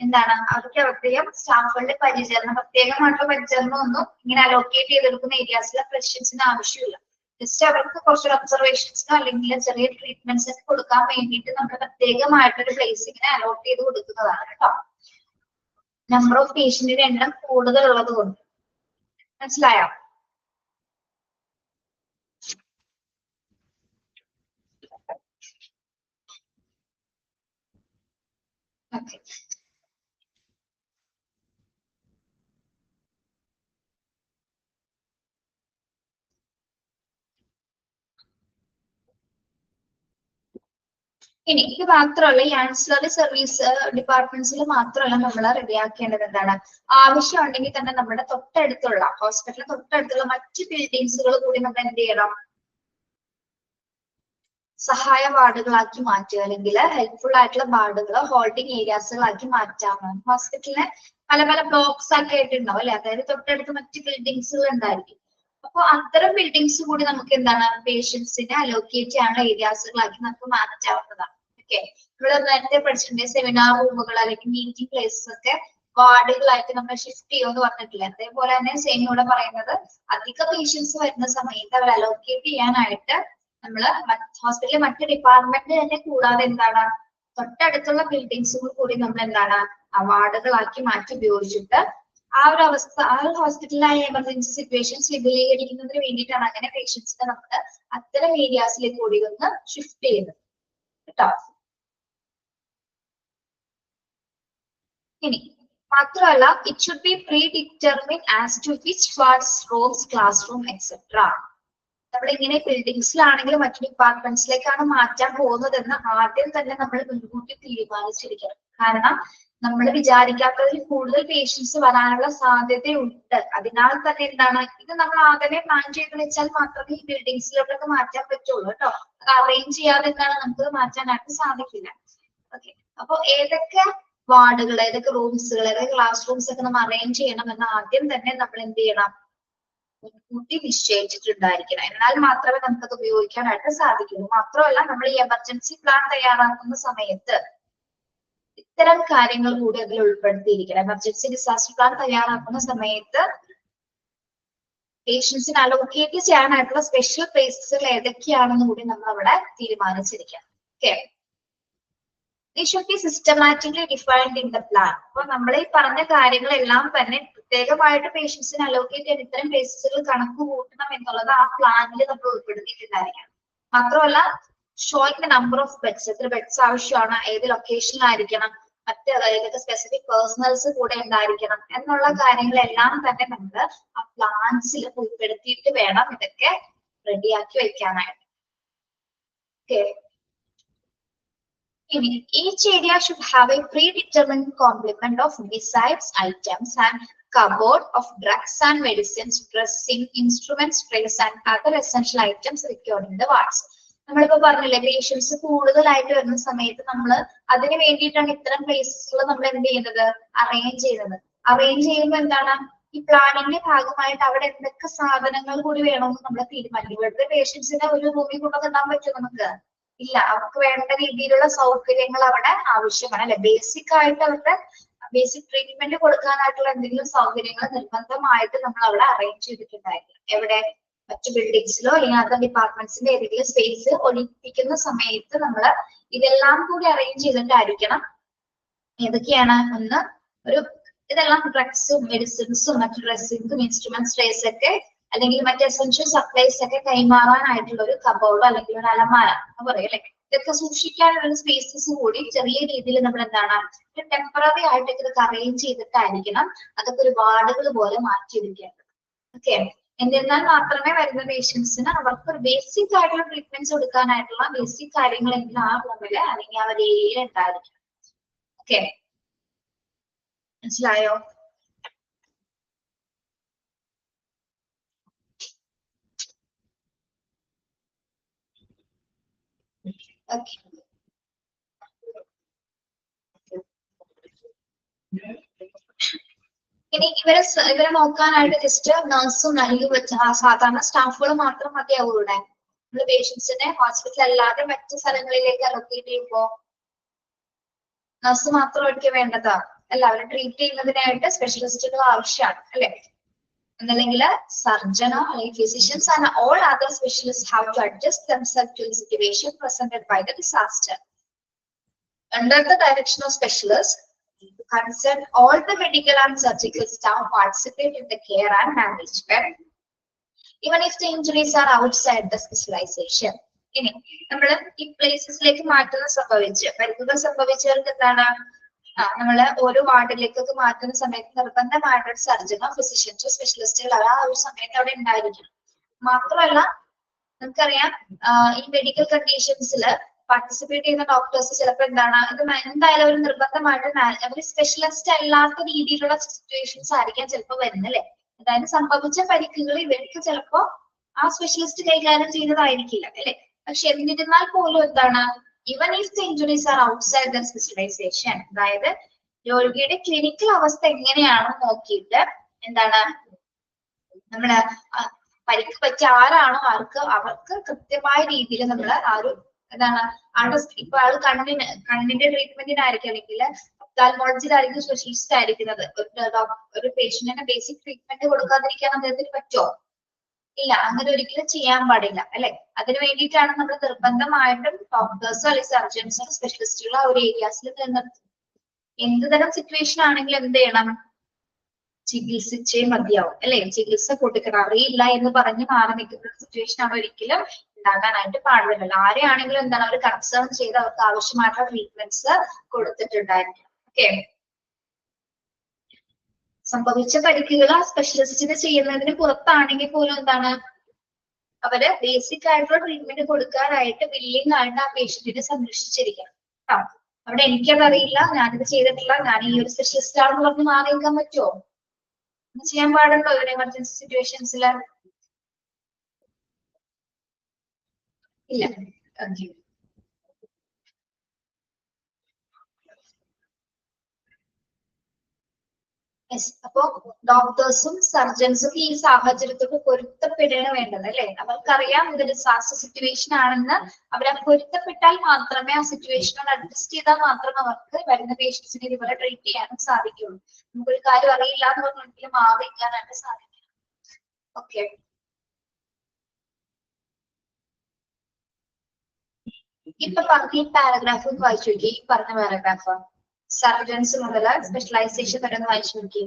എന്താണ് അവർക്ക് പ്രത്യേകം സ്റ്റാഫുകളുടെ പരിചരണം, പ്രത്യേകമായിട്ടുള്ള പരിചരണം ഒന്നും ഇങ്ങനെ അലോക്കേറ്റ് ചെയ്തെടുക്കുന്ന ഏരിയാസിലെ പേഷ്യൻസിന് ആവശ്യമില്ല. ജസ്റ്റ് അവർക്ക് കുറച്ച് ഒബ്സർവേഷൻസിനോ അല്ലെങ്കിൽ ചെറിയ ട്രീറ്റ്മെന്റ്സ് ഒക്കെ കൊടുക്കാൻ വേണ്ടിയിട്ട് നമ്മൾ പ്രത്യേകമായിട്ടൊരു പ്ലേസ് ഇങ്ങനെ അലോട്ട് ചെയ്ത് കൊടുക്കുന്നതാണ് കേട്ടോ. നമ്പർ ഓഫ് പേഷ്യന്റിന്റെ എണ്ണം കൂടുതൽ ഉള്ളത് കൊണ്ട്. മനസ്സിലായോ? ഓക്കെ. ഇനി ഇത് മാത്രമല്ല, ഈ ആൻസിലറി സർവീസ് ഡിപ്പാർട്ട്മെന്റ്സിൽ മാത്രമല്ല നമ്മൾ റെഡിയാക്കേണ്ടത് എന്താണ്? ആവശ്യം ഉണ്ടെങ്കിൽ തന്നെ നമ്മുടെ തൊട്ടടുത്തുള്ള ഹോസ്പിറ്റലിന് തൊട്ടടുത്തുള്ള മറ്റ് ബിൽഡിങ്സുകൾ കൂടി നമ്മൾ എന്ത് ചെയ്യണം? സഹായ വാർഡുകളാക്കി മാറ്റുക, അല്ലെങ്കിൽ ഹെൽപ്ഫുൾ ആയിട്ടുള്ള വാർഡുകൾ ഹോൾഡിംഗ് ഏരിയാസുകളാക്കി മാറ്റാമെന്ന്. ഹോസ്പിറ്റലിനെ പല പല ബ്ലോക്സ് ഒക്കെ ആയിട്ടുണ്ടാവും അല്ലെ. അതായത് തൊട്ടടുത്ത് മറ്റ് ബിൽഡിങ്സുകൾ ഉണ്ടായിരിക്കും. അപ്പൊ അത്തരം ബിൽഡിങ്സ് കൂടി നമുക്ക് എന്താണ് പേഷ്യൻസിനെ അലോക്കേറ്റ് ചെയ്യാനുള്ള ഏരിയാസുകളാക്കി നമുക്ക് മാറ്റാവുന്നതാണ്. ഓക്കെ. ഇവിടെ നേരത്തെ പഠിച്ചിട്ടുണ്ട് സെമിനാർ റൂമുകൾ അല്ലെങ്കിൽ മീറ്റിംഗ് പ്ലേസസ് ഒക്കെ വാർഡുകളായിട്ട് നമ്മൾ ഷിഫ്റ്റ് ചെയ്യുമെന്ന് പറഞ്ഞിട്ടില്ല. അതേപോലെ തന്നെ സെയിം ഇവിടെ പറയുന്നത് അധിക പേഷ്യൻസ് വരുന്ന സമയത്ത് അവർ അലോക്കേറ്റ് ചെയ്യാനായിട്ട് നമ്മള് ഹോസ്പിറ്റലിലെ മറ്റ് ഡിപ്പാർട്ട്മെന്റ് തന്നെ കൂടാതെ എന്താണ് തൊട്ടടുത്തുള്ള ബിൽഡിങ്സുകൾ കൂടി നമ്മൾ എന്താണ് വാർഡുകളാക്കി മാറ്റി ഉപയോഗിച്ചിട്ട് ആ ഒരു അവസ്ഥ ആ ഒരു ഹോസ്പിറ്റലിലായ എമർജൻസി സിറ്റുവേഷൻസ് വിപുലീകരിക്കുന്നതിന് വേണ്ടിയിട്ടാണ് അങ്ങനെ പേഷ്യൻസിനെ നമുക്ക് അത്തരം ഏരിയാസിലേക്ക് കൂടി ഒന്ന് ഷിഫ്റ്റ് ചെയ്യുന്നത് കേട്ടോ. ഇനി മാത്രമല്ല, it should be pre determine as to which wards, rooms, class room etcetera. നമ്മൾ ഇങ്ങനെ ബിൽഡിങ്സിലാണെങ്കിലും മറ്റു ഡിപ്പാർട്ട്മെന്റ്സിലേക്കാണ് മാറ്റാൻ പോകുന്നതെന്ന് ആദ്യം തന്നെ നമ്മൾ മുൻകൂട്ടി തീരുമാനിച്ചിരിക്കണം. കാരണം നമ്മൾ വിചാരിക്കാത്തതിൽ കൂടുതൽ പേഷ്യൻസ് വരാനുള്ള സാധ്യതയുണ്ട്. അതിനാൽ തന്നെ എന്താണ്, ഇത് നമ്മൾ ആദ്യമേ പ്ലാൻ ചെയ്ത് വെച്ചാൽ മാത്രമേ ഈ ബിൽഡിങ്സിലോട്ടൊക്കെ മാറ്റാൻ പറ്റുള്ളൂ കേട്ടോ. അത് അറേഞ്ച് ചെയ്യാതെ എന്താണ് നമുക്ക് മാറ്റാനായിട്ട് സാധിക്കില്ല. ഓക്കെ, അപ്പൊ ഏതൊക്കെ വാർഡുകൾ, ഏതൊക്കെ റൂംസുകൾ, ഏതൊക്കെ ക്ലാസ് റൂംസ് ഒക്കെ നമ്മൾ അറേഞ്ച് ചെയ്യണമെന്ന് ആദ്യം തന്നെ നമ്മൾ എന്ത് ചെയ്യണം, മുൻകൂട്ടി നിശ്ചയിച്ചിട്ടുണ്ടായിരിക്കണം. എന്നാൽ മാത്രമേ നമുക്കത് ഉപയോഗിക്കാനായിട്ട് സാധിക്കുള്ളൂ. മാത്രമല്ല, നമ്മൾ ഈ എമർജൻസി പ്ലാൻ തയ്യാറാക്കുന്ന സമയത്ത് ഇത്തരം കാര്യങ്ങൾ കൂടി അതിൽ ഉൾപ്പെടുത്തിയിരിക്കണം. എമർജൻസി ഡിസാസ്റ്റർ പ്ലാൻ തയ്യാറാക്കുന്ന സമയത്ത് പേഷ്യൻസിന് അലോക്കേറ്റ് ചെയ്യാനായിട്ടുള്ള സ്പെഷ്യൽ പ്ലേസസുകൾ ഏതൊക്കെയാണെന്ന് കൂടി നമ്മൾ അവിടെ തീരുമാനിച്ചിരിക്കണം. Okay, They should be systematically defined in the plan. അപ്പൊ നമ്മൾ ഈ പറഞ്ഞ കാര്യങ്ങളെല്ലാം തന്നെ പ്രത്യേകമായിട്ട് പേഷ്യൻസിന് അലോക്കേറ്റ് ചെയ്യാൻ ഇത്തരം പ്ലേസസുകൾ കണക്ക് കൂട്ടണം എന്നുള്ളത് ആ പ്ലാനിൽ നമ്മൾ ഉൾപ്പെടുത്തിയിട്ടുണ്ടായിരിക്കണം. മാത്രമല്ല, showing the number of beds, എത്ര ബെഡ്സ് ആവശ്യമാണ്, ഏത് ലൊക്കേഷനിലായിരിക്കണം, മറ്റ് ഏതൊക്കെ സ്പെസിഫിക് പേഴ്സണൽസ് കൂടെ ഉണ്ടായിരിക്കണം എന്നുള്ള കാര്യങ്ങളെല്ലാം തന്നെ നമ്മൾ ആ പ്ലാൻസിൽ ഉൾപ്പെടുത്തിയിട്ട് വേണം ഇതൊക്കെ റെഡിയാക്കി വെക്കാനായിട്ട്. Okay, each area should have a predetermined complement of besides items and cupboard of drugs and medicines, dressing, instruments, trays and other essential items required in the wards. നമ്മളിപ്പോ പറഞ്ഞില്ലേ, പേഷ്യൻസ് കൂടുതലായിട്ട് വരുന്ന സമയത്ത് നമ്മൾ അതിന് വേണ്ടിയിട്ടാണ് ഇത്തരം പ്ലേസസുകൾ നമ്മൾ എന്ത് ചെയ്യുന്നത്, അറേഞ്ച് ചെയ്യുന്നത്. അറേഞ്ച് ചെയ്യുമ്പോൾ എന്താണ്, ഈ പ്ലാനിന്റെ ഭാഗമായിട്ട് അവിടെ എന്തൊക്കെ സാധനങ്ങൾ കൂടി വേണമെന്ന് നമ്മൾ തീരുമാനിക്കും. ഇവിടുത്തെ പേഷ്യൻസിനെ ഒരു റൂമിൽ കൊണ്ടുവന്നിടാൻ പറ്റും നമുക്ക്? ഇല്ല, അവർക്ക് വേണ്ട രീതിയിലുള്ള സൗകര്യങ്ങൾ അവിടെ ആവശ്യമാണ് അല്ലെ. ബേസിക് ആയിട്ട് അവരുടെ ബേസിക് ട്രീറ്റ്മെന്റ് കൊടുക്കാനായിട്ടുള്ള എന്തെങ്കിലും സൗകര്യങ്ങൾ നിർബന്ധമായിട്ട് നമ്മൾ അവിടെ അറേഞ്ച് ചെയ്തിട്ടുണ്ടായിരിക്കും. എവിടെ, മറ്റു ബിൽഡിങ്സിലോ അല്ലെങ്കിൽ അതർ ഡിപ്പാർട്ട്മെന്റ്സിന്റെ ഏതെങ്കിലും സ്പേസ് ഒഴിപ്പിക്കുന്ന സമയത്ത് നമ്മൾ ഇതെല്ലാം കൂടി അറേഞ്ച് ചെയ്തിട്ടായിരിക്കണം. ഏതൊക്കെയാണ്, ഒന്ന് ഇതെല്ലാം ഡ്രഗ്സും മെഡിസിൻസും മറ്റു ഡ്രസ്സിംഗും ഇൻസ്ട്രുമെന്റ്സ്, ട്രേസ് ഒക്കെ അല്ലെങ്കിൽ മറ്റ് എസെൻഷ്യൽ സപ്ലൈസ് ഒക്കെ കൈമാറാനായിട്ടുള്ള ഒരു കബോർഡ് അല്ലെങ്കിൽ ഒരു അലമാര പറയും അല്ലെ. ഇതൊക്കെ സൂക്ഷിക്കാനുള്ള സ്പേസസ് കൂടി ചെറിയ രീതിയിൽ നമ്മൾ എന്താണ് ഒരു ടെമ്പററി ആയിട്ടൊക്കെ ഇതൊക്കെ അറേഞ്ച് ചെയ്തിട്ടായിരിക്കണം അതൊക്കെ ഒരു വാർഡുകൾ പോലെ മാറ്റിയെടുക്കേണ്ടത്. ഓക്കെ, എന്നാൽ മാത്രമേ വരുന്ന പേഷ്യൻസിന് അവർക്ക് ഒരു ബേസിക് ആയിട്ടുള്ള ട്രീറ്റ്മെന്റ്സ് കൊടുക്കാനായിട്ടുള്ള ബേസിക് കാര്യങ്ങളെങ്കിലും ആ റൂമില് അല്ലെങ്കിൽ ആ ഒരു ഏരിയയിൽ ഉണ്ടായിരിക്കണം. ഓക്കെ, മനസ്സിലായോ? Okay. ഇനി ഇവരെ നോക്കാനായിട്ട് ജസ്റ്റ് നഴ്സും അല്ലെങ്കിൽ സാധാരണ സ്റ്റാഫുകൾ മാത്രം മതിയാവും ഇവിടെ. നമ്മള് പേഷ്യൻസിനെ ഹോസ്പിറ്റൽ അല്ലാതെ മറ്റു സ്ഥലങ്ങളിലേക്ക് അലോക്കേറ്റ് ചെയ്യുമ്പോ നഴ്സ് മാത്രമായിരിക്കും വേണ്ടതാ അല്ല, അവരെ ട്രീറ്റ് ചെയ്യുന്നതിനായിട്ട് സ്പെഷ്യലിസ്റ്റുകൾ ആവശ്യമാണ് അല്ലെ. എന്നല്ലെങ്കിൽ സർജനോ അല്ലെങ്കിൽ physicians and all other specialist have to adjust themselves to the situation presented by the disaster. Under the direction of specialists, concern all the medical and surgical staff participate in the care and management, even if the injuries are outside the specialization. ഇനി നമ്മൾ ഈ പ്ലേസസിലേക്ക് മാറ്റുന്ന പരിക്കുകൾ സംഭവിച്ചവർക്ക് എന്താണ്, നമ്മള് ഓരോ വാർഡിലേക്കൊക്കെ മാറ്റുന്ന സമയത്ത് നിർബന്ധമായിട്ട് ഒരു സർജനോ ഫിസിഷ്യൻസോ സ്പെഷ്യലിസ്റ്റുകൾ ആ ഒരു സമയത്ത് അവിടെ ഉണ്ടായിരിക്കണം. മാത്രമല്ല, നമുക്കറിയാം ഈ മെഡിക്കൽ കണ്ടീഷൻസിൽ പാർട്ടിസിപ്പേറ്റ് ചെയ്യുന്ന ഡോക്ടേഴ്സ് ചിലപ്പോൾ എന്താണ്, ഇത് എന്തായാലും ഒരു നിർബന്ധമായിട്ട് അവർ സ്പെഷ്യലിസ്റ്റ് അല്ലാത്ത രീതിയിലുള്ള സിറ്റുവേഷൻസ് ആയിരിക്കാം ചിലപ്പോൾ വരുന്നത് അല്ലെ. അതായത് സംഭവിച്ച പരിക്കുകൾ ഇവർക്ക് ചിലപ്പോ ആ സ്പെഷ്യലിസ്റ്റ് കൈകാര്യം ചെയ്യുന്നതായിരിക്കില്ല അല്ലെ. പക്ഷെ എന്നിരുന്നാൽ പോലും എന്താണ്, even if the injuries are outside the specialization, അതായത് രോഗിയുടെ ക്ലിനിക്കൽ അവസ്ഥ എങ്ങനെയാണെന്ന് നോക്കിയിട്ട് എന്താണ് നമ്മള് പരിക്ക് പറ്റിയ ആരാണോ അവർക്ക് കൃത്യമായ രീതിയിൽ നമ്മൾ ആ ഒരു എന്താണ് ആളുടെ ഇപ്പൊ ആള് കണ്ണിന്റെ ട്രീറ്റ്മെന്റിനായിരിക്കും അല്ലെങ്കിൽ ഒഫ്താൽമോളജിയിലായിരിക്കും സ്പെഷ്യലിസ്റ്റ് ആയിരിക്കുന്നത്. ഒരു പേഷ്യന്റിന് ബേസിക് ട്രീറ്റ്മെന്റ് കൊടുക്കാതിരിക്കാൻ അദ്ദേഹത്തിന് പറ്റുമോ? ഇല്ല, അങ്ങനെ ഒരിക്കലും ചെയ്യാൻ പാടില്ല അല്ലെ. അതിന് വേണ്ടിയിട്ടാണ് നമ്മൾ നിർബന്ധമായിട്ടും ഡോക്ടേഴ്സോ അല്ലെങ്കിൽ സർജൻസോ സ്പെഷ്യലിസ്റ്റുകളോ ആ ഒരു ഏരിയാസിൽ നിലനിർത്തുന്നത്. എന്ത് തരം സിറ്റുവേഷൻ ആണെങ്കിലും എന്ത് ചെയ്യണം, ചികിത്സിച്ചേ മതിയാവും അല്ലെ. ചികിത്സ കൊടുക്കണം. അറിയില്ല എന്ന് പറഞ്ഞ് മാറി നിൽക്കുന്ന സിറ്റുവേഷൻ ആണ് ഒരിക്കലും ഉണ്ടാകാനായിട്ട് പാടില്ലല്ലോ. ആരെയാണെങ്കിലും എന്താണ് അവർ കൺസേൺ ചെയ്ത് അവർക്ക് ആവശ്യമായിട്ടുള്ള ട്രീറ്റ്മെന്റ്സ് കൊടുത്തിട്ടുണ്ടായിരിക്കും. ഓക്കെ, സംഭവിച്ച പരിക്കുകൾ ആ സ്പെഷ്യലിസ്റ്റിന് ചെയ്യുന്നതിന് പുറത്താണെങ്കിൽ പോലും എന്താണ് അവര് ബേസിക് ആയിട്ടുള്ള ട്രീറ്റ്മെന്റ് കൊടുക്കാനായിട്ട് വില്ലിംഗ് ആയിട്ട് ആ പേഷ്യന്റിനെ സംരക്ഷിച്ചിരിക്കണം. അവിടെ എനിക്കതറിയില്ല, ഞാനിത് ചെയ്തിട്ടില്ല, ഞാൻ ഈ ഒരു സ്പെഷ്യലിസ്റ്റ് ആണെന്ന് പറഞ്ഞ് മാറി നിൽക്കാൻ പറ്റുമോ? ചെയ്യാൻ പാടുണ്ടോ ഒരു എമർജൻസി സിറ്റുവേഷൻസിൽ? ഇല്ല. ഓക്കെ. അപ്പോ ഡോക്ടേഴ്സും സർജൻസും ഈ സാഹചര്യത്തോട് പൊരുത്തപ്പെടുകയാണ് വേണ്ടത് അല്ലെ? അവർക്കറിയാം ഇത് ഡിസാസ്റ്റർ സിറ്റുവേഷൻ ആണെന്ന്. അവരെ പൊരുത്തപ്പെട്ടാൽ മാത്രമേ ആ സിറ്റുവേഷനോട് അഡ്ജസ്റ്റ് ചെയ്താൽ മാത്രമേ അവർക്ക് വരുന്ന പേഷ്യൻസിനെ ഇതുപോലെ ട്രീറ്റ് ചെയ്യാനും സാധിക്കുള്ളൂ. നമുക്കൊരു കാര്യം അറിയില്ല എന്ന് പറഞ്ഞാൽ ഒരിക്കലും മാറിയിരിക്കാനായിട്ട് സാധിക്കും. ഓക്കെ. ഇപ്പൊ പറഞ്ഞ ഈ പാരഗ്രാഫ് ഒന്ന് വായിച്ചു നോക്കി. ഈ പറഞ്ഞ പാരഗ്രാഫ് സർജൻസ് മുതൽ സ്പെഷ്യലൈസേഷൻ വരെ ഒന്ന് വായിച്ചു നോക്കി.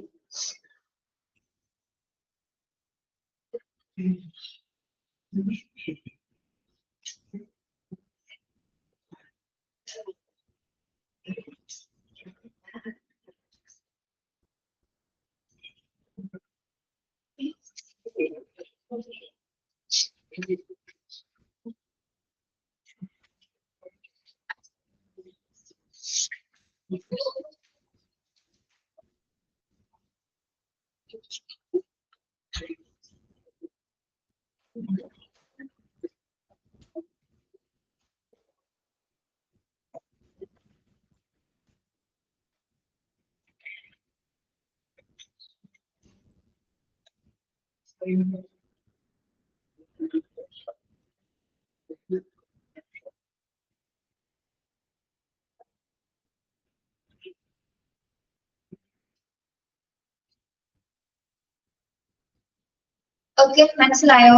ഓക്കെ, മനസ്സിലായോ?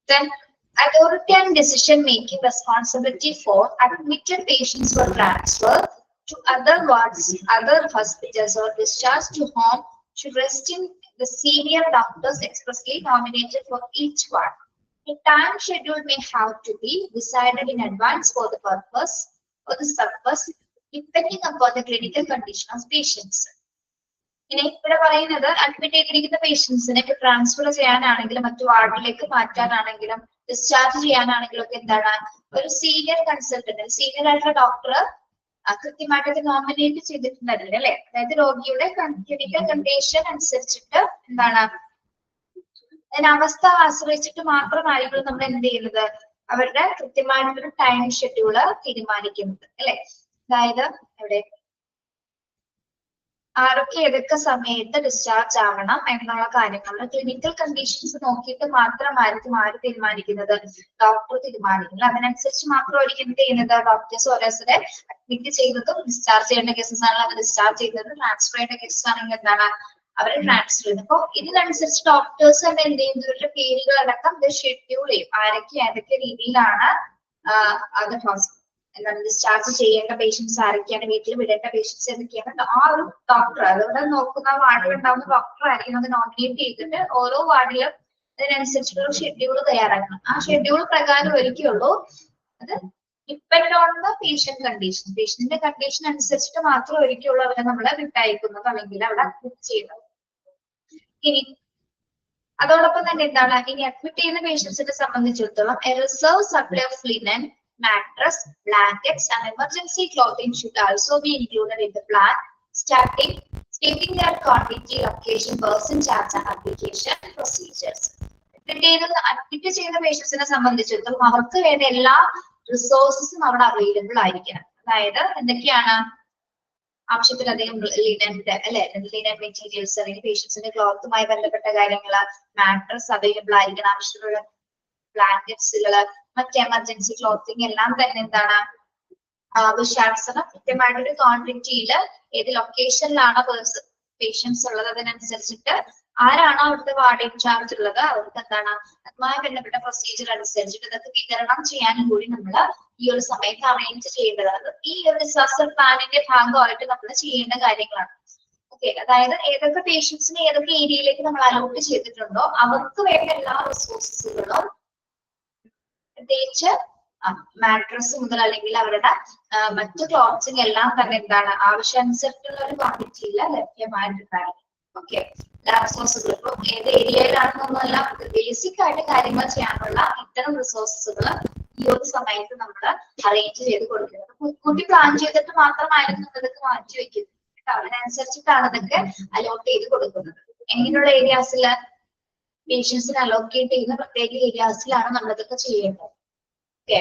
Then authority and decision making responsibility for admitted patients were transferred to other wards, other hospitals, or discharged to home should rest in the senior doctors expressly nominated for each ward. A time schedule may have to be decided in advance for this purpose, depending upon the clinical condition of patients. ഇനി ഇവിടെ പറയുന്നത് admit ചെയ്തിരിക്കുന്ന പേഷ്യൻസിനെ transfer ചെയ്യാനാണെങ്കിലും മറ്റു വാർഡിലേക്ക് മാറ്റാനാണെങ്കിലും discharge ചെയ്യാനാണെങ്കിലും ഒക്കെ എന്താണ് ഒരു സീനിയർ കൺസൾട്ടന്റ്, സീനിയർ ആയിട്ടുള്ള ഡോക്ടർ കൃത്യമായിട്ട് നോമിനേറ്റ് ചെയ്തിട്ടുണ്ടായിരുന്നു അല്ലെ? അതായത് രോഗിയുടെ ക്ലിനിക്കൽ കണ്ടീഷൻ അനുസരിച്ചിട്ട് എന്താണ് അതിനവസ്ഥ ആശ്രയിച്ചിട്ട് മാത്രമായിരിക്കും നമ്മൾ എന്ത് ചെയ്യുന്നത്, അവരുടെ കൃത്യമായിട്ടൊരു ടൈം ഷെഡ്യൂള് തീരുമാനിക്കുന്നത് അല്ലെ? അതായത് ഇവിടെ ആരൊക്കെ ഏതൊക്കെ സമയത്ത് ഡിസ്ചാർജ് ആവണം എന്നുള്ള കാര്യങ്ങൾ ക്ലിനിക്കൽ കണ്ടീഷൻസ് നോക്കിയിട്ട് മാത്രമായിരിക്കും ആര് തീരുമാനിക്കുന്നത്, ഡോക്ടർ തീരുമാനിക്കുന്നത്. അതിനനുസരിച്ച് മാത്രമായിരിക്കും എന്ത് ചെയ്യുന്നത്, ഡോക്ടേഴ്സ് ഓരോരുത്തരെ അഡ്മിറ്റ് ചെയ്തതും ഡിസ്ചാർജ് ചെയ്യേണ്ട കേസസ് ആണെങ്കിൽ അവർ ഡിസ്ചാർജ് ചെയ്യുന്നത്, ട്രാൻസ്ഫർ ചെയ്യേണ്ട കേസസ് ആണെങ്കിൽ എന്താണ് അവരെ ട്രാൻസ്ഫർ ചെയ്യുന്നത്. അപ്പൊ ഇതിനനുസരിച്ച് ഡോക്ടേഴ്സ് തന്നെ എന്ത് ചെയ്യുന്നു, ഇവരുടെ പേരുകളടക്കം ഇത് ഷെഡ്യൂൾ ചെയ്യും, ആരൊക്കെ ഏതൊക്കെ രീതിയിലാണ് അത് എന്താണ് ഡിസ്ചാർജ് ചെയ്യേണ്ട പേഷ്യൻസ് ആരൊക്കെയാണ്, വീട്ടിൽ വിടേണ്ട പേഷ്യൻസ് ഏതൊക്കെയാണ്. ആ ഒരു ഡോക്ടർ അതോടെ നോക്കുന്ന വാർഡിൽ ഉണ്ടാവുന്ന ഡോക്ടർ ആയിരിക്കും അത് നോമിനേറ്റ് ചെയ്തിട്ട് ഓരോ വാർഡിലും അതിനനുസരിച്ചുള്ള ഷെഡ്യൂൾ തയ്യാറാക്കണം. ആ ഷെഡ്യൂൾ പ്രകാരം ഒരിക്കലുള്ളൂ അത് depend on the patient condition, പേഷ്യന്റിന്റെ കണ്ടീഷൻ അനുസരിച്ചിട്ട് മാത്രം ഒരിക്കലുള്ളൂ അവരെ നമ്മളെ വിട്ടയക്കുന്നത് അല്ലെങ്കിൽ അവിടെ അഡ്മിറ്റ് ചെയ്യുന്നത്. ഇനി അതോടൊപ്പം തന്നെ എന്താണ്, ഇനി അഡ്മിറ്റ് ചെയ്യുന്ന പേഷ്യൻസിനെ സംബന്ധിച്ചിടത്തോളം a reserve supply of linen, mattress, blankets and emergency clothing should also be included in the plan, stating their quantity, location, person charge and application procedures. Admit ചെയ്യുന്ന പേഷ്യൻസിനെ സംബന്ധിച്ചിടത്തോളം അവർക്ക് വേണ്ട എല്ലാ റിസോഴ്സസും അവിടെ അവൈലബിൾ ആയിരിക്കണം. അതായത് എന്തൊക്കെയാണ്, ആവശ്യത്തിലധികം ലിനന്റെ അല്ലെ, ലിനൻ മെറ്റീരിയൽസ് അല്ലെങ്കിൽ പേഷ്യൻസിന്റെ ക്ലോത്തുമായി ബന്ധപ്പെട്ട കാര്യങ്ങള്, മാട്രസ് അവൈലബിൾ ആയിരിക്കണം, ആവശ്യത്തിലുള്ള ബ്ലാങ്കറ്റ്സുകള്, മറ്റ് എമർജൻസി ക്ലോത്തിങ് എല്ലാം തന്നെ എന്താണ് ആവശ്യാനുസരണം കൃത്യമായിട്ടൊരു ക്വാണ്ടിറ്റിയില് ഏത് ലൊക്കേഷനിലാണോ പേഷ്യൻസ് ഉള്ളത് അതിനനുസരിച്ചിട്ട് ആരാണോ അവിടുത്തെ വാർഡ് ഇൻചാർജ് ഉള്ളത് അവർക്ക് എന്താണ് അതുമായി ബന്ധപ്പെട്ട പ്രൊസീജിയർ അനുസരിച്ചിട്ട് ഇതൊക്കെ വിതരണം ചെയ്യാനും കൂടി നമ്മൾ ഈ ഒരു സമയത്ത് അറേഞ്ച് ചെയ്യേണ്ടതാണ്. ഈ ഒരു ഡിസാസ്റ്റർ പ്ലാനിന്റെ ഭാഗമായിട്ട് നമ്മൾ ചെയ്യേണ്ട കാര്യങ്ങളാണ്. ഓക്കെ, അതായത് ഏതൊക്കെ പേഷ്യൻസിനെ ഏതൊക്കെ ഏരിയയിലേക്ക് നമ്മൾ അലോട്ട് ചെയ്തിട്ടുണ്ടോ അവർക്ക് വേണ്ട എല്ലാ റിസോഴ്സസുകളും പ്രത്യേകിച്ച് മാട്രസ് മുതൽ അല്ലെങ്കിൽ അവരുടെ മറ്റു ക്ലോത്ത്സിംഗ് എല്ലാം തന്നെ എന്താണ് ആവശ്യാനുസരിച്ചുള്ള ഒരു ക്വാണ്ടിറ്റിയിൽ ലഭ്യമായിട്ടുണ്ടായിരുന്നു. ഓക്കെ, റിസോഴ്സുകൾ ഇപ്പൊ ഏത് ഏരിയയിലാണെന്നൊന്നുമല്ല, ബേസിക് ആയിട്ട് കാര്യങ്ങൾ ചെയ്യാനുള്ള ഇത്തരം റിസോഴ്സുകൾ ഈ ഒരു സമയത്ത് നമ്മൾ അറേഞ്ച് ചെയ്ത് കൊടുക്കുന്നത്. മുൻകൂട്ടി പ്ലാൻ ചെയ്തിട്ട് മാത്രമായിരുന്നു ഇതൊക്കെ മാറ്റി വെക്കുന്നത്. അതിനനുസരിച്ചിട്ടാണ് അതൊക്കെ അലോട്ട് ചെയ്ത് കൊടുക്കുന്നത്. എങ്ങനെയുള്ള ഏരിയാസില് പേഷ്യൻസിന് അലോക്കേറ്റ് ചെയ്യുന്ന പ്രത്യേക ഏരിയാസിലാണ് നമ്മൾ ഇതൊക്കെ ചെയ്യേണ്ടത്. Okay,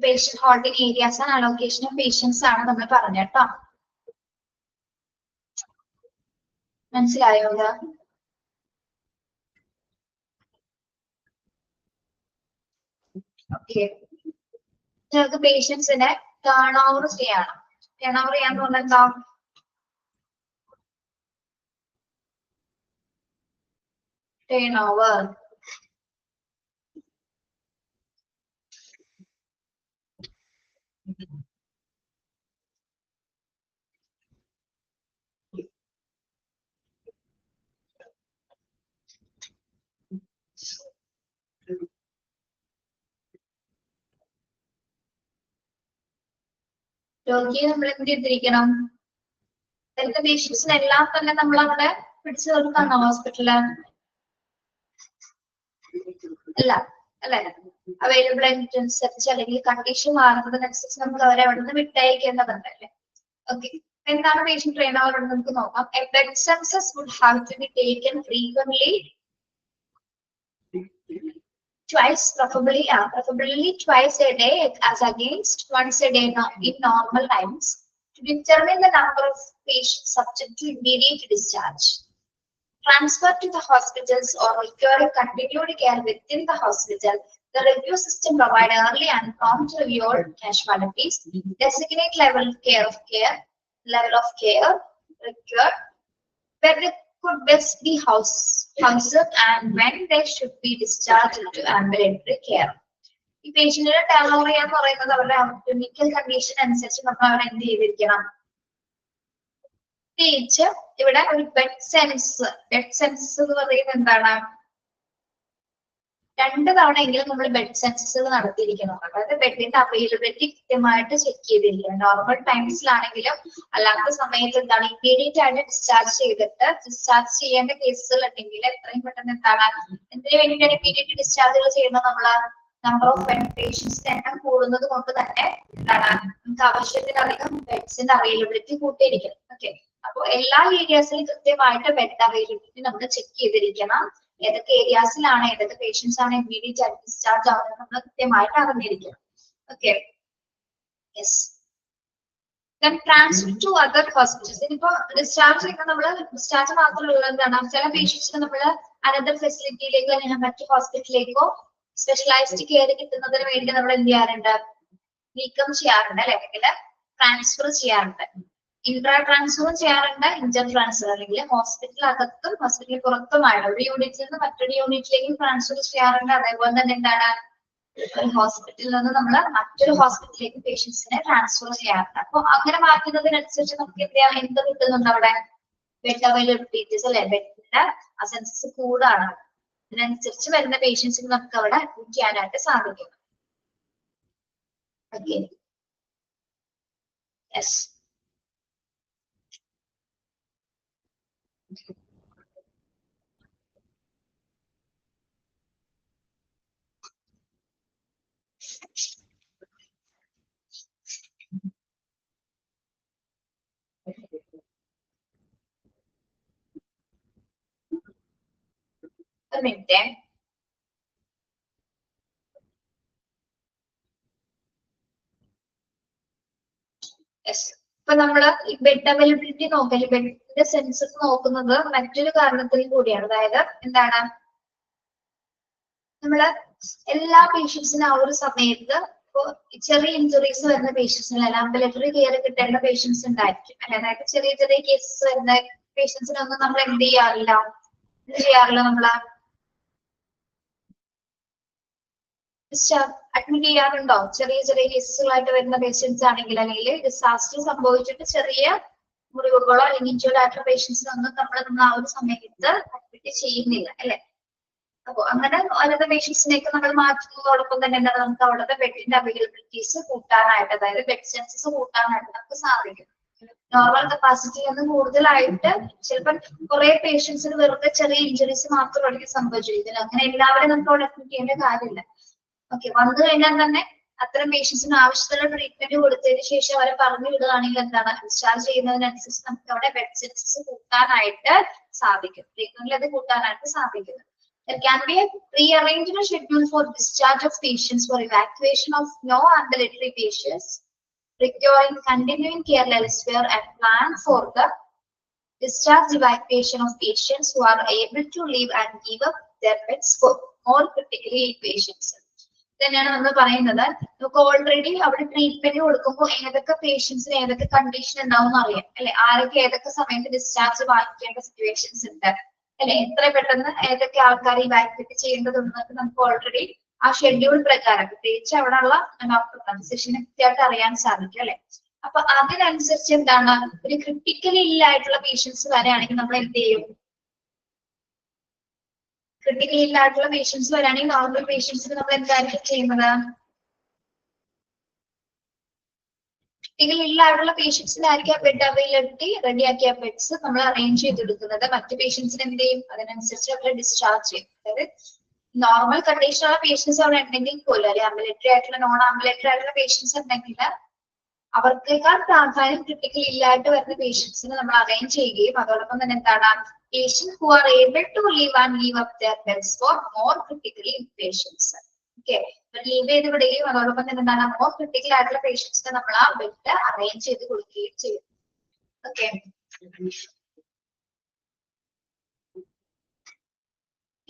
patient holding areas and allocation of patients ആണ് നമ്മൾ പറഞ്ഞ കേട്ടോ. മനസ്സിലായോ? ഓക്കെ, നിങ്ങൾക്ക് പേഷ്യൻസിനെ ടേൺ ഓവർ ചെയ്യണം. ടേൺ ഓവർ ചെയ്യാന്ന് പറഞ്ഞാൽ എന്താ? ടേൺ ഓവർ രോഗിയെ നമ്മൾ എന്ത് ചെയ്തിരിക്കണം? ഹെൽത്ത് പേഷ്യൻസിനെല്ലാം തന്നെ നമ്മൾ അവിടെ പിടിച്ചു നിർത്താണോ ഹോസ്പിറ്റലില്? അല്ല അല്ലെ, അവൈലബിൾ അനുസരിച്ച് അല്ലെങ്കിൽ കണ്ടീഷൻ മാറുന്നതിനനുസരിച്ച് നമ്മൾ അവരെ അവിടെ നിന്ന് വിട്ടയക്കേണ്ടതുണ്ടല്ലേ. ഓക്കെ, എന്താണ് പേഷ്യന്റ് ട്രെയിൻ ഓവർ എന്ന് നമുക്ക് നോക്കാം. A bed census would have to be taken frequently, twice, preferably twice a day as against once a day in normal times, to determine the number of patients subject to immediate discharge, transfer to the hospitals, or requiring continued care within the hospital. The review system provides early and prompt review of casualties, designate level of care required, where they could best be housed and when they should be discharged to ambulatory care. ഈ പേഷ്യന്റിനെ turn over ചെയ്യാന്ന് പറയുന്നത് അവരുടെ clinical condition അനുസരിച്ച് നമ്മൾ അവരെ എന്ത് ചെയ്തിരിക്കണം? പ്രത്യേകിച്ച് ഇവിടെ ഒരു ബെഡ് സെൻസസ് എന്ന് പറയുന്നത് എന്താണ്? 2 തവണയെങ്കിലും നമ്മൾ ബെഡ് സെൻസസുകൾ നടത്തിയിരിക്കണം. അതായത് ബെഡിന്റെ അവൈലബിലിറ്റി കൃത്യമായിട്ട് ചെക്ക് ചെയ്തിരിക്കണം. നോർമൽ ടൈംസിലാണെങ്കിലും അല്ലാത്ത സമയത്ത് എന്താണ് ഇമ്മീഡിയറ്റ് ആയിട്ട് ഡിസ്ചാർജ് ചെയ്യേണ്ട കേസുകൾ ഉണ്ടെങ്കിൽ എത്രയും പെട്ടെന്ന് എന്താണ് എന്തിനു വേണ്ടിയിട്ടാണ് ഇമ്മീഡിയറ്റ് ഡിസ്ചാർജുകൾ ചെയ്യുന്നത്? നമ്മള് നമ്പർ ഓഫ് പേഷ്യൻസിന്റെ എണ്ണം കൂടുന്നത് കൊണ്ട് തന്നെ എന്താണ് നമുക്ക് ആവശ്യത്തിലധികം ബെഡ്സിന്റെ അവൈലബിലിറ്റി കൂട്ടിയിരിക്കണം. ഓക്കെ, അപ്പൊ എല്ലാ ഏരിയാസിലും കൃത്യമായിട്ട് ബെഡ് അവൈലബിലിറ്റി നമ്മൾ ചെക്ക് ചെയ്തിരിക്കണം. ഏതൊക്കെ ഏരിയാസിലാണ് ഏതൊക്കെ പേഷ്യൻസ് ആണ് ഇമ്മീഡിയറ്റ് ആയിട്ട് ഡിസ്ചാർജ് ആവുന്നത് നമ്മൾ കൃത്യമായിട്ട് അറിഞ്ഞിരിക്കണം. Okay, yes. Then transfer to other hospitals. ഇനിയിപ്പോ ഡിസ്ചാർജ് ചെയ്യുമ്പോൾ നമ്മള് ഡിസ്ചാർജ് മാത്രമല്ല എന്താണ് ചില പേഷ്യൻസിന് നമ്മള് അനദർ ഫെസിലിറ്റിയിലേക്കോ അല്ലെങ്കിൽ മറ്റു ഹോസ്പിറ്റലിലേക്കോ സ്പെഷ്യലൈസ്ഡ് കെയർ കിട്ടുന്നതിന് വേണ്ടി നമ്മൾ എന്ത് ചെയ്യാറുണ്ട്? നീക്കം ചെയ്യാറുണ്ട് അല്ലെ, അല്ലെങ്കിൽ ട്രാൻസ്ഫർ ചെയ്യാറുണ്ട്. ഇൻട്രാ ട്രാൻസ്ഫറും ചെയ്യാറുണ്ട്, ഇന്റർ ട്രാൻസ്ഫർ അല്ലെങ്കിൽ ഹോസ്പിറ്റലിനകത്തും ഹോസ്പിറ്റലിൽ പുറത്തുമാണ് ഒരു യൂണിറ്റിൽ നിന്ന് മറ്റൊരു യൂണിറ്റിലേക്ക് ട്രാൻസ്ഫർ ചെയ്യാറുണ്ട്. അതേപോലെ തന്നെ എന്താണ് ഒരു ഹോസ്പിറ്റലിൽ നിന്ന് നമ്മൾ മറ്റൊരു ഹോസ്പിറ്റലിലേക്ക് പേഷ്യൻസിനെ ട്രാൻസ്ഫർ ചെയ്യാറുണ്ട്. അപ്പൊ അങ്ങനെ മാറ്റുന്നതിനനുസരിച്ച് നമുക്ക് എന്ത് കിട്ടുന്നുണ്ട്? അവിടെ ബെഡ് അവൈലബിലിറ്റീസ് അല്ലെ, ബെഡിന്റെ സെൻസസ് കൂടാണ്. അതിനനുസരിച്ച് വരുന്ന പേഷ്യൻസിന് നമുക്ക് അവിടെ അഡ്മിറ്റ് ചെയ്യാനായിട്ട് സാധിക്കും. Okay, yes. ഒരു മിനിറ്റ്. ഇപ്പൊ നമ്മള് ഈ ബെഡ് അവൈലബിലിറ്റി നോക്കല്, ബെഡിന്റെ സെൻസസ് നോക്കുന്നത് മറ്റൊരു കാരണത്തിൽ കൂടിയാണ്. അതായത് എന്താണ് നമ്മള് എല്ലാ പേഷ്യൻസിനും ആ ഒരു സമയത്ത് ഇപ്പൊ ചെറിയ ഇഞ്ചുറീസ് വരുന്ന പേഷ്യൻസിന് ആംബുലേറ്ററി കെയർ കിട്ടേണ്ട പേഷ്യൻസ് ഉണ്ടായിരിക്കും അല്ലെ. അതായത് ചെറിയ ചെറിയ കേസസ് വരുന്ന പേഷ്യൻസിനൊന്നും നമ്മൾ എന്ത് ചെയ്യാറില്ല നമ്മള് അഡ്മിറ്റ് ചെയ്യാറുണ്ടോ? ചെറിയ ചെറിയ കേസുകളായിട്ട് വരുന്ന പേഷ്യൻസ് ആണെങ്കിൽ അല്ലെങ്കിൽ ഡിസാസ്റ്റർ സംഭവിച്ചിട്ട് ചെറിയ മുറിവുകളോ അല്ലെങ്കിൽ ഇഞ്ചുറി ആയിട്ടുള്ള പേഷ്യൻസിനൊന്നും നമ്മൾ ആ ഒരു സമയത്ത് അഡ്മിറ്റ് ചെയ്യുന്നില്ല അല്ലെ. അപ്പൊ അങ്ങനെ അല്ലാത്ത പേഷ്യൻസിനെയൊക്കെ നമ്മൾ മാറ്റുന്നതോടൊപ്പം തന്നെ എന്താണ് നമുക്ക് അവിടുത്തെ ബെഡിന്റെ അവൈലബിലിറ്റീസ് കൂട്ടാനായിട്ട്, അതായത് ബെഡ് സെൻസസ് കൂട്ടാനായിട്ട് നമുക്ക് സാധിക്കും. നോർമൽ കപ്പാസിറ്റി ഒന്ന് കൂടുതലായിട്ട് ചിലപ്പോൾ കുറെ പേഷ്യൻസിന് വെറുതെ ചെറിയ ഇഞ്ചുറീസ് മാത്രമായിരിക്കും സംഭവിച്ചിരിക്കുന്നത്. അങ്ങനെ എല്ലാവരും നമുക്ക് അവിടെ അഡ്മിറ്റ് ചെയ്യേണ്ട കാര്യമില്ല. ഓക്കെ, വന്നു കഴിഞ്ഞാൽ തന്നെ അത്തരം പേഷ്യൻസിന് ആവശ്യത്തിലുള്ള ട്രീറ്റ്മെന്റ് കൊടുത്തതിന് ശേഷം അവരെ പറഞ്ഞു വിടുകയാണെങ്കിൽ എന്താണ് ഡിസ്ചാർജ് ചെയ്യുന്നതിനനുസരിച്ച് നമുക്ക് അവിടെ ബെഡ് സെൻസസ് കൂട്ടാനായിട്ട് സാധിക്കും, ട്രീറ്റ്മെന്റിൽ അത് കൂട്ടാനായിട്ട് സാധിക്കും. There can be a pre-arranged schedule for discharge of patients for evacuation of non-ambulatory patients requiring continuing care elsewhere and plan for the discharge evacuation of patients who are able to leave and give up their beds for more critically ill patients. തന്നെയാണ് നമ്മൾ പറയുന്നത്. നമുക്ക് already അവിടെ treatment കൊടുക്കുമ്പോൾ ഏതൊക്കെ പേഷ്യൻസിന് ഏതൊക്കെ condition ഉണ്ടാവും അറിയാം അല്ലെ, ആരൊക്കെ ഏതൊക്കെ സമയത്ത് ഡിസ്ചാർജ് വാങ്ങിക്കേണ്ട സിറ്റുവേഷൻസ് ഉണ്ട് അല്ലെ, എത്ര പെട്ടെന്ന് ഏതൊക്കെ ആൾക്കാരെ ഇവാക്യുവേറ്റ് ചെയ്യേണ്ടതുണ്ടെന്നൊക്കെ നമുക്ക് ഓൾറെഡി ആ ഷെഡ്യൂൾ പ്രകാരം പ്രത്യേകിച്ച് അവിടെ ഉള്ള ഡോക്ടർ ഫിസിഷ്യനെ കൃത്യമായിട്ട് അറിയാൻ സാധിക്കും അല്ലെ. അപ്പൊ അതിനനുസരിച്ച് എന്താണ് ഒരു ക്രിട്ടിക്കലി ഇല്ലായിട്ടുള്ള പേഷ്യൻസ് വരെയാണെങ്കിൽ നമ്മൾ എന്ത് ചെയ്യും, ക്രിട്ടിക്കലി ഇല്ലായിട്ടുള്ള പേഷ്യൻസ് വരാണെങ്കിൽ നോർമൽ പേഷ്യൻസിന് നമ്മൾ എന്തായിരിക്കും ചെയ്യുന്നത്, ക്രിട്ടിക്കലി ഇല്ലായിട്ടുള്ള പേഷ്യൻസിനായിരിക്കും ബെഡ് അവൈലബിലിറ്റി റെഡിയാക്കിയ ബെഡ്സ് നമ്മൾ അറേഞ്ച് ചെയ്തെടുക്കുന്നത്. മറ്റു പേഷ്യൻസിന് എന്ത് ചെയ്യും, അതിനനുസരിച്ച് അവരെ ഡിസ്ചാർജ് ചെയ്യും. അതായത് നോർമൽ കണ്ടീഷനുള്ള പേഷ്യൻസ് അവിടെ ഉണ്ടെങ്കിൽ പോലും അല്ലെ, ആംബുലേറ്ററി ആയിട്ടുള്ള നോൺ ആംബുലേറ്ററി ആയിട്ടുള്ള പേഷ്യൻസ് ഉണ്ടെങ്കിൽ അവർക്കേക്കാൾ പ്രാധാന്യം ക്രിട്ടിക്കലി ഇല്ലായിട്ട് വരുന്ന പേഷ്യൻസിന് നമ്മൾ അറേഞ്ച് ചെയ്യുകയും അതോടൊപ്പം തന്നെ എന്താണ് patients who are able to leave and leave up their beds for more critically ill patients. Okay, leave ചെയ്ത് വിടുകയും അതോടൊപ്പം തന്നെ എന്താണ് മോർ ക്രിട്ടിക്കൽ ആയിട്ടുള്ള പേഷ്യൻസിനെ നമ്മൾ ആ ബെഡ് അറേഞ്ച് ചെയ്ത് കൊടുക്കുകയും ചെയ്യും. ഓക്കെ,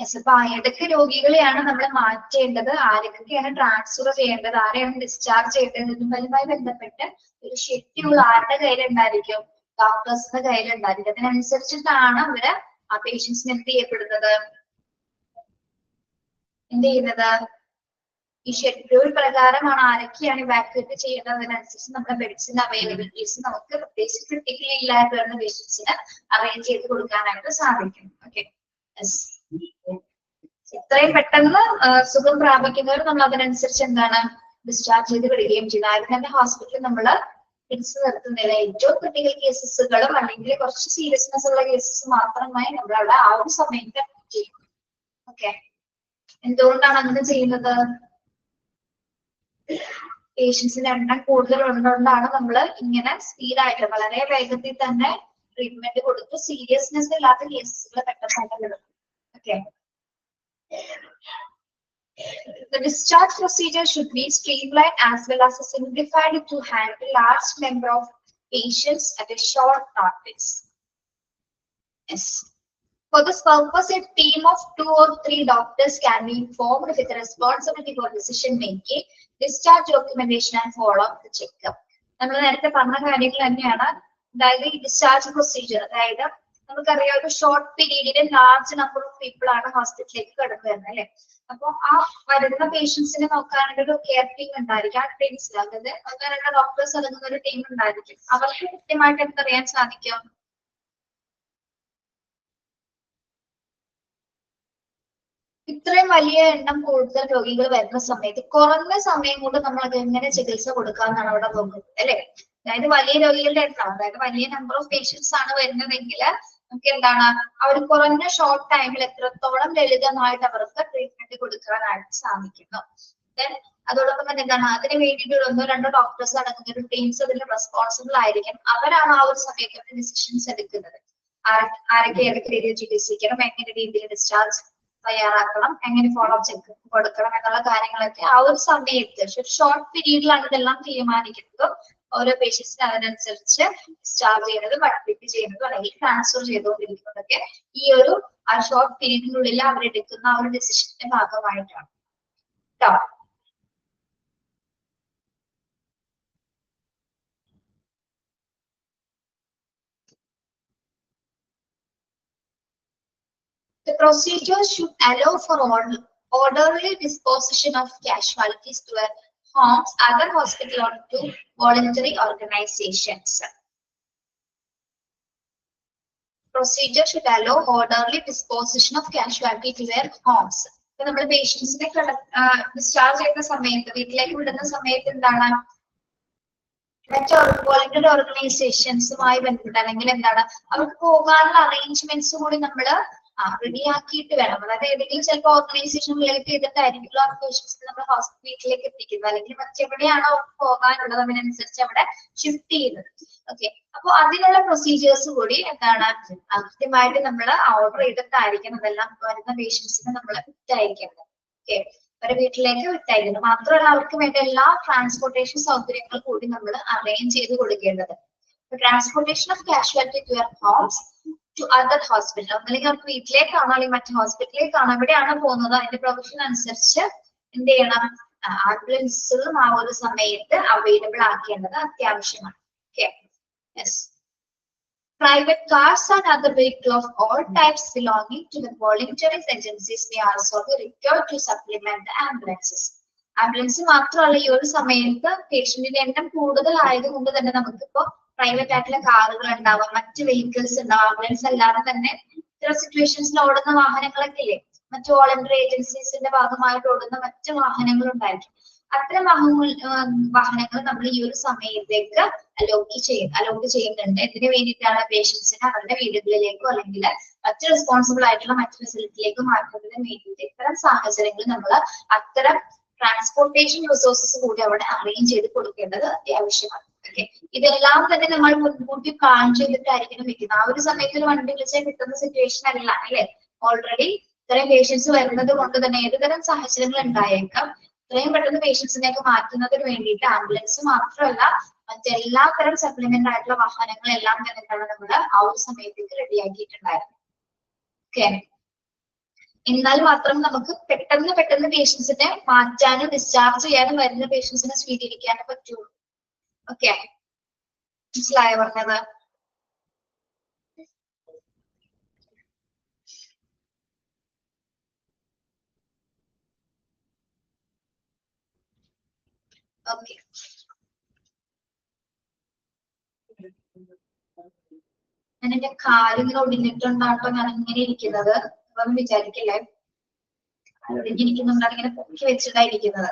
അപ്പൊ ഏതൊക്കെ രോഗികളെയാണ് നമ്മൾ മാറ്റേണ്ടത്, ആരൊക്കെയാണ് ട്രാൻസ്ഫർ ചെയ്യേണ്ടത്, ആരെയാണ് ഡിസ്ചാർജ് ചെയ്യേണ്ടത് എന്നതുമായി ബന്ധപ്പെട്ട് ഒരു ഷെഡ്യൂൾ ആരുടെ കയ്യിലുണ്ടായിരിക്കും, ഡോക്ടേഴ്സിന്റെ കയ്യിലുണ്ടായിരിക്കും. അതിനനുസരിച്ചിട്ടാണ് അവര് ആ പേഷ്യൻസിന് എന്ത് ചെയ്യുന്നത്, ഈ ഷെഡ്യൂൾ പ്രകാരമാണ് ആരൊക്കെയാണ് ഇവാക്യുവേറ്റ് ചെയ്യേണ്ടത്. അതിനനുസരിച്ച് നമ്മുടെ ബെഡ്സിന്റെ അവൈലബിലിറ്റീസ് നമുക്ക് പ്രത്യേകിച്ച് ക്രിട്ടിക്കലി ഇല്ലാതെ വരുന്ന പേഷ്യൻസിന് അറേഞ്ച് ചെയ്ത് കൊടുക്കാനായിട്ട് സാധിക്കും. ഓക്കെ, ഇത്രയും പെട്ടെന്ന് സുഖം പ്രാപിക്കുന്നവർ നമ്മൾ അതിനനുസരിച്ച് എന്താണ് ഡിസ്ചാർജ് ചെയ്ത് വിടുകയും ചെയ്യുന്നത്. ആദ്യം തന്നെ ഹോസ്പിറ്റലിൽ നമ്മൾ പിടിച്ചു നിർത്തുന്നില്ല. ഏറ്റവും ക്രിട്ടിക്കൽ കേസസുകളും അല്ലെങ്കിൽ കുറച്ച് സീരിയസ്നെസ് ഉള്ള കേസസ് മാത്രമായി നമ്മൾ അവിടെ ആ ഒരു സമയത്ത് ചെയ്യും. ഓക്കെ, എന്തുകൊണ്ടാണ് അങ്ങനെ ചെയ്യുന്നത്, പേഷ്യൻസിന്റെ എണ്ണം കൂടുതൽ ഉള്ളതുകൊണ്ടാണ് നമ്മൾ ഇങ്ങനെ സ്പീഡായിട്ട് വളരെ വേഗത്തിൽ തന്നെ ട്രീറ്റ്മെന്റ് കൊടുത്ത് സീരിയസ്നെസ് ഇല്ലാത്ത കേസുകൾ പെട്ടെന്ന് വിടും. Okay, the discharge procedure should be streamlined as well as simplified to handle large number of patients at a short notice. Yes. For this purpose, a team of 2 or 3 doctors can be formed with responsibility for decision making, discharge documentation and follow up the checkup. നമ്മൾ നേരത്തെ പറഞ്ഞ കാര്യങ്ങൾ തന്നെയാണ്. അതായത് ഈ discharge procedure, അതായത് നമുക്കറിയാം ഒരു ഷോർട്ട് പീരീഡിൽ ലാർജ് നമ്പർ ഓഫ് പീപ്പിൾ ആണ് ഹോസ്പിറ്റലിലേക്ക് കടന്നു വരുന്നത് അല്ലെ. അപ്പൊ ആ വരുന്ന പേഷ്യൻസിനെ നോക്കാനുള്ള ഒരു കെയർ ടീം ഉണ്ടായിരിക്കും. ആ ടീംസിൽ അതായത് 1-2 ഡോക്ടേഴ്സ് അടങ്ങുന്ന ഒരു ടീം ഉണ്ടായിരിക്കും. അവർക്ക് കൃത്യമായിട്ട് എന്തറിയാൻ സാധിക്കും, ഇത്രയും വലിയ എണ്ണം കൂടുതൽ രോഗികൾ വരുന്ന സമയത്ത് കുറഞ്ഞ സമയം കൊണ്ട് നമ്മൾ അത് എങ്ങനെ ചികിത്സ കൊടുക്കാമെന്നാണ് അവിടെ നോക്കുന്നത് അല്ലെ. അതായത് വലിയ രോഗികളുടെ എണ്ണം, അതായത് വലിയ നമ്പർ ഓഫ് പേഷ്യൻസ് ആണ് വരുന്നതെങ്കിൽ നമുക്ക് എന്താണ് അവർ കുറഞ്ഞ ഷോർട്ട് ടൈമിൽ എത്രത്തോളം ലളിതമായിട്ട് അവർക്ക് ട്രീറ്റ്മെന്റ് കൊടുക്കാനായിട്ട് സാധിക്കുന്നു. അതോടൊപ്പം തന്നെ എന്താണ് അതിന് വേണ്ടിയിട്ട് 1-2 ഡോക്ടേഴ്സ് അടങ്ങുന്ന ഒരു ടീംസ് അതിന് റെസ്പോൺസിബിൾ ആയിരിക്കും. അവരാണ് ആ ഒരു സമയത്ത് ഡിസിഷൻസ് എടുക്കുന്നത്. ആരൊക്കെ ഏതൊക്കെ രീതിയിൽ ചികിത്സിക്കണം, എങ്ങനെ രീതിയിൽ ഡിസ്ചാർജ് തയ്യാറാക്കണം, എങ്ങനെ ഫോളോ അപ്പ് ചെക്ക് കൊടുക്കണം എന്നുള്ള കാര്യങ്ങളൊക്കെ ആ ഒരു സമയത്ത് ഷോർട്ട് പീരീഡിലാണ് ഇതെല്ലാം തീരുമാനിക്കുന്നതും ഓരോ പേഷ്യൻസിന് അതിനനുസരിച്ച് ഡിസ്ചാർജ് ചെയ്യുന്നതും അഡ്മിറ്റ് ചെയ്യുന്നതും അല്ലെങ്കിൽ ട്രാൻസ്ഫർ ചെയ്തുകൊണ്ടിരിക്കുന്നതൊക്കെ ഈ ഒരു ആ ഷോർട്ട് പീരീഡിനുള്ളിൽ അവരെടുക്കുന്ന ആ ഒരു ഡിസിഷന്റെ ഭാഗമായിട്ടാണ് കേട്ടോ. The procedure should allow for orderly disposition of casualties to their homes, other hospital or to voluntary organizations. procedure should allow orderly disposition of casualty to their homes. ഇപ്പൊ നമ്മൾ പേഷ്യൻസിനെ ഡിസ്ചാർജ് ചെയ്യുന്ന സമയത്ത് വീട്ടിലേക്ക് വിടുന്ന സമയത്ത് എന്താണ് മറ്റ് വോളണ്ടറി ഓർഗനൈസേഷൻസുമായി ബന്ധപ്പെട്ട് അല്ലെങ്കിൽ എന്താണ് അവർക്ക് പോകാനുള്ള അറേഞ്ച്മെന്റ്സ് കൂടി നമ്മൾ റെഡിയാക്കിയിട്ട് വേണം. അതായത് ഏതെങ്കിലും ചിലപ്പോൾ ഓർഗനൈസേഷൻ റിലേറ്റ് ചെയ്തിട്ടായിരിക്കും ആ പേഷ്യൻസിനെ നമ്മൾ ഹോസ്പിറ്റലിലേക്ക് എത്തിക്കുന്നത്, അല്ലെങ്കിൽ മറ്റെവിടെയാണോ അവർക്ക് പോകാനുള്ളത് അതിനനുസരിച്ച് അവിടെ ഷിഫ്റ്റ് ചെയ്യുന്നത്. ഓക്കെ, അപ്പൊ അതിനുള്ള പ്രൊസീജിയേഴ്സ് കൂടി എന്താണ് കൃത്യമായിട്ട് നമ്മൾ ഓർഡർ ചെയ്തിട്ടായിരിക്കണം അതെല്ലാം വരുന്ന പേഷ്യൻസിനെ നമ്മൾ വിട്ടയക്കുന്നത്. ഓക്കെ, അവരെ വീട്ടിലേക്ക് വിട്ടയക്കുന്നത് മാത്രമല്ല അവർക്ക് വേണ്ട എല്ലാ ട്രാൻസ്പോർട്ടേഷൻ സൗകര്യങ്ങളും കൂടി നമ്മൾ അറേഞ്ച് ചെയ്ത് കൊടുക്കേണ്ടത്. Transportation of casualty to your homes to other hospital, ഒന്നല്ലെങ്കിൽ അവർക്ക് വീട്ടിലേക്കാണോ അല്ലെങ്കിൽ മറ്റു ഹോസ്പിറ്റലിലേക്കാണോ എവിടെയാണോ പോകുന്നത് അതിന്റെ പ്രൊവിഷൻ അനുസരിച്ച് എന്ത് ചെയ്യണം, ആംബുലൻസും ആ ഒരു സമയത്ത് അവൈലബിൾ ആക്കേണ്ടത് അത്യാവശ്യമാണ്. Okay, yes. Private cars and other vehicles of all types belonging to the voluntary agencies may also be required to supplement the ambulances. Ambulance മാത്രമല്ല ഈ ഒരു സമയത്ത് പേഷ്യന്റിന്റെ എണ്ണം കൂടുതലായതുകൊണ്ട് തന്നെ നമുക്കിപ്പോ പ്രൈവറ്റ് ആയിട്ടുള്ള കാറുകൾ ഉണ്ടാവാം, മറ്റ് വെഹിക്കിൾസ് ഉണ്ടാവും. ആംബുലൻസ് അല്ലാതെ തന്നെ ഇത്തരം സിറ്റുവേഷൻസിൽ ഓടുന്ന വാഹനങ്ങളൊക്കെ ഇല്ലേ, മറ്റു വോളണ്ടറി ഏജൻസീസിന്റെ ഭാഗമായിട്ട് ഓടുന്ന മറ്റു വാഹനങ്ങൾ ഉണ്ടായിരിക്കും. അത്തരം വാഹനങ്ങൾ നമ്മൾ ഈ ഒരു സമയത്തേക്ക് അലോട്ട് ചെയ്യുന്നുണ്ട്. എന്തിനു വേണ്ടിയിട്ടാണ്? പേഷ്യൻസിനെ അവരുടെ വീടുകളിലേക്കോ അല്ലെങ്കിൽ മറ്റ് റെസ്പോൺസിബിൾ ആയിട്ടുള്ള മറ്റു ഫെസിലിറ്റിയിലേക്ക് മാറ്റുന്നതിന് വേണ്ടിയിട്ട് ഇത്തരം സാഹചര്യങ്ങളിൽ നമ്മൾ അത്തരം ട്രാൻസ്പോർട്ടേഷൻ റിസോഴ്സസ് കൂടി അവിടെ അറേഞ്ച് ചെയ്ത് കൊടുക്കേണ്ടത് അത്യാവശ്യമാണ്. ഓക്കെ, ഇതെല്ലാം തന്നെ നമ്മൾ മുൻകൂട്ടി പ്ലാൻ ചെയ്തിട്ടായിരിക്കണം വെക്കുന്നത്. ആ ഒരു സമയത്ത് ഒരു വണ്ടി വിളിച്ചാൽ കിട്ടുന്ന സിറ്റുവേഷൻ അല്ല അല്ലെ. ഓൾറെഡി ഇത്രയും പേഷ്യൻസ് വരുന്നത് കൊണ്ട് തന്നെ ഏതുതരം സാഹചര്യങ്ങൾ ഉണ്ടായേക്കാം. ഇത്രയും പെട്ടെന്ന് പേഷ്യൻസിനെയൊക്കെ മാറ്റുന്നതിന് വേണ്ടിയിട്ട് ആംബുലൻസ് മാത്രമല്ല മറ്റെല്ലാ തരം സപ്ലിമെന്റ് ആയിട്ടുള്ള വാഹനങ്ങളെല്ലാം തന്നെ നമ്മൾ ആ ഒരു സമയത്തേക്ക് റെഡിയാക്കിയിട്ടുണ്ടായിരുന്നു. ഓക്കെ, എന്നാൽ മാത്രം നമുക്ക് പെട്ടെന്ന് പേഷ്യൻസിനെ മാറ്റാനും ഡിസ്ചാർജ് ചെയ്യാനും വരുന്ന പേഷ്യൻസിനെ സ്വീകരിക്കാനും പറ്റുള്ളൂ. ഓക്കെ, മനസ്സിലായോ പറഞ്ഞത്? ഓക്കെ, ഞാൻ എന്റെ കാലിങ്ങനെ ഒടിഞ്ഞിട്ടുണ്ടാട്ടോ ഞാൻ ഇങ്ങനെ ഇരിക്കുന്നത്, അതൊന്നും വിചാരിക്കില്ലേ. ഒടിഞ്ഞിരിക്കുന്നുണ്ടാണ് ഇങ്ങനെ പൊക്കി വെച്ചിട്ടായിരിക്കുന്നത്.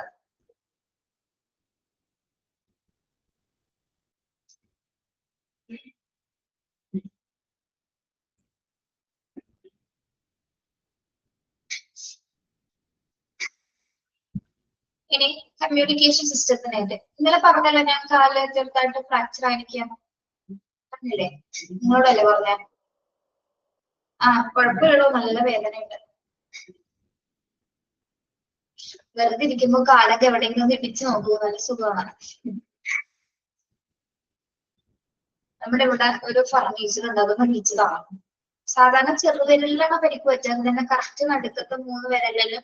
ഇനി കമ്മ്യൂണിക്കേഷൻ സിസ്റ്റത്തിനായിട്ട് ഇന്നലെ പറഞ്ഞല്ലോ ഞാൻ കാല് ചെറുതായിട്ട് ഫ്രാക്ചർ ആയിരിക്കാം പറഞ്ഞില്ലേ, നിങ്ങളോടല്ലേ പറഞ്ഞ? കുഴപ്പമില്ലല്ലോ, നല്ല വേദനയുണ്ട്. വെറുതെ ഇരിക്കുമ്പോ കാലൊക്കെ എവിടെയെങ്കിലും ഇടിച്ചു നോക്കൂ, നല്ല സുഖമാണ്. നമ്മുടെ ഇവിടെ ഒരു ഫർണിച്ചർ ഉണ്ട്, അത് ഇടിച്ചതാണ്. സാധാരണ ചെറുവിരലിലാണ് പരിക്ക് പറ്റുക, അത് തന്നെ കറക്റ്റ് നടുക്കത്തെ 3 വിരലിലും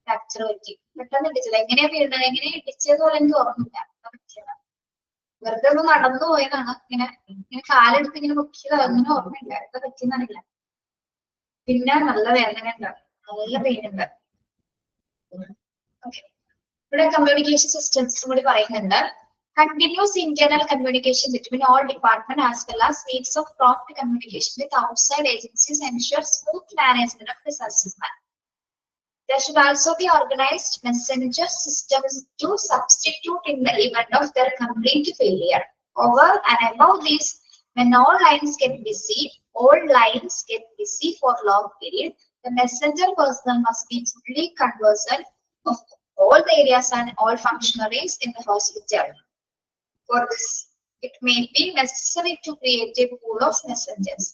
ഫ്രാക്ചർ പറ്റി. പെട്ടെന്ന് ഇടിച്ചത്. എങ്ങനെയാ വീഴുന്നത്, എങ്ങനെയാ ഇടിച്ചത് പോലെ എനിക്ക് ഓർമ്മയില്ല. വെറുതെ ഒന്ന് നടന്നു പോയതാണ്. ഇങ്ങനെ കാലെടുത്ത് ഇങ്ങനെ പൊക്കിയത്, അങ്ങനെ ഓർമ്മയില്ല എന്താ പറ്റിയെന്നറിയില്ല. പിന്നെ നല്ല വേദന ഉണ്ട്, നല്ല പെയിൻ ഉണ്ട്. ഇവിടെ കമ്മ്യൂണിക്കേഷൻ സിസ്റ്റംസ് കൂടി പറയുന്നുണ്ട്. Continuous internal communication between all departments as well as means of prompt communication with outside agencies ensures smooth management of this assessment. There should also be organized messenger systems to substitute in the event of their complete failure. Over and above this, when all lines get busy for long period, the messenger personnel must be fully conversant of all the areas and all functionaries in the hospital. For this, it may be necessary to create a pool of messengers.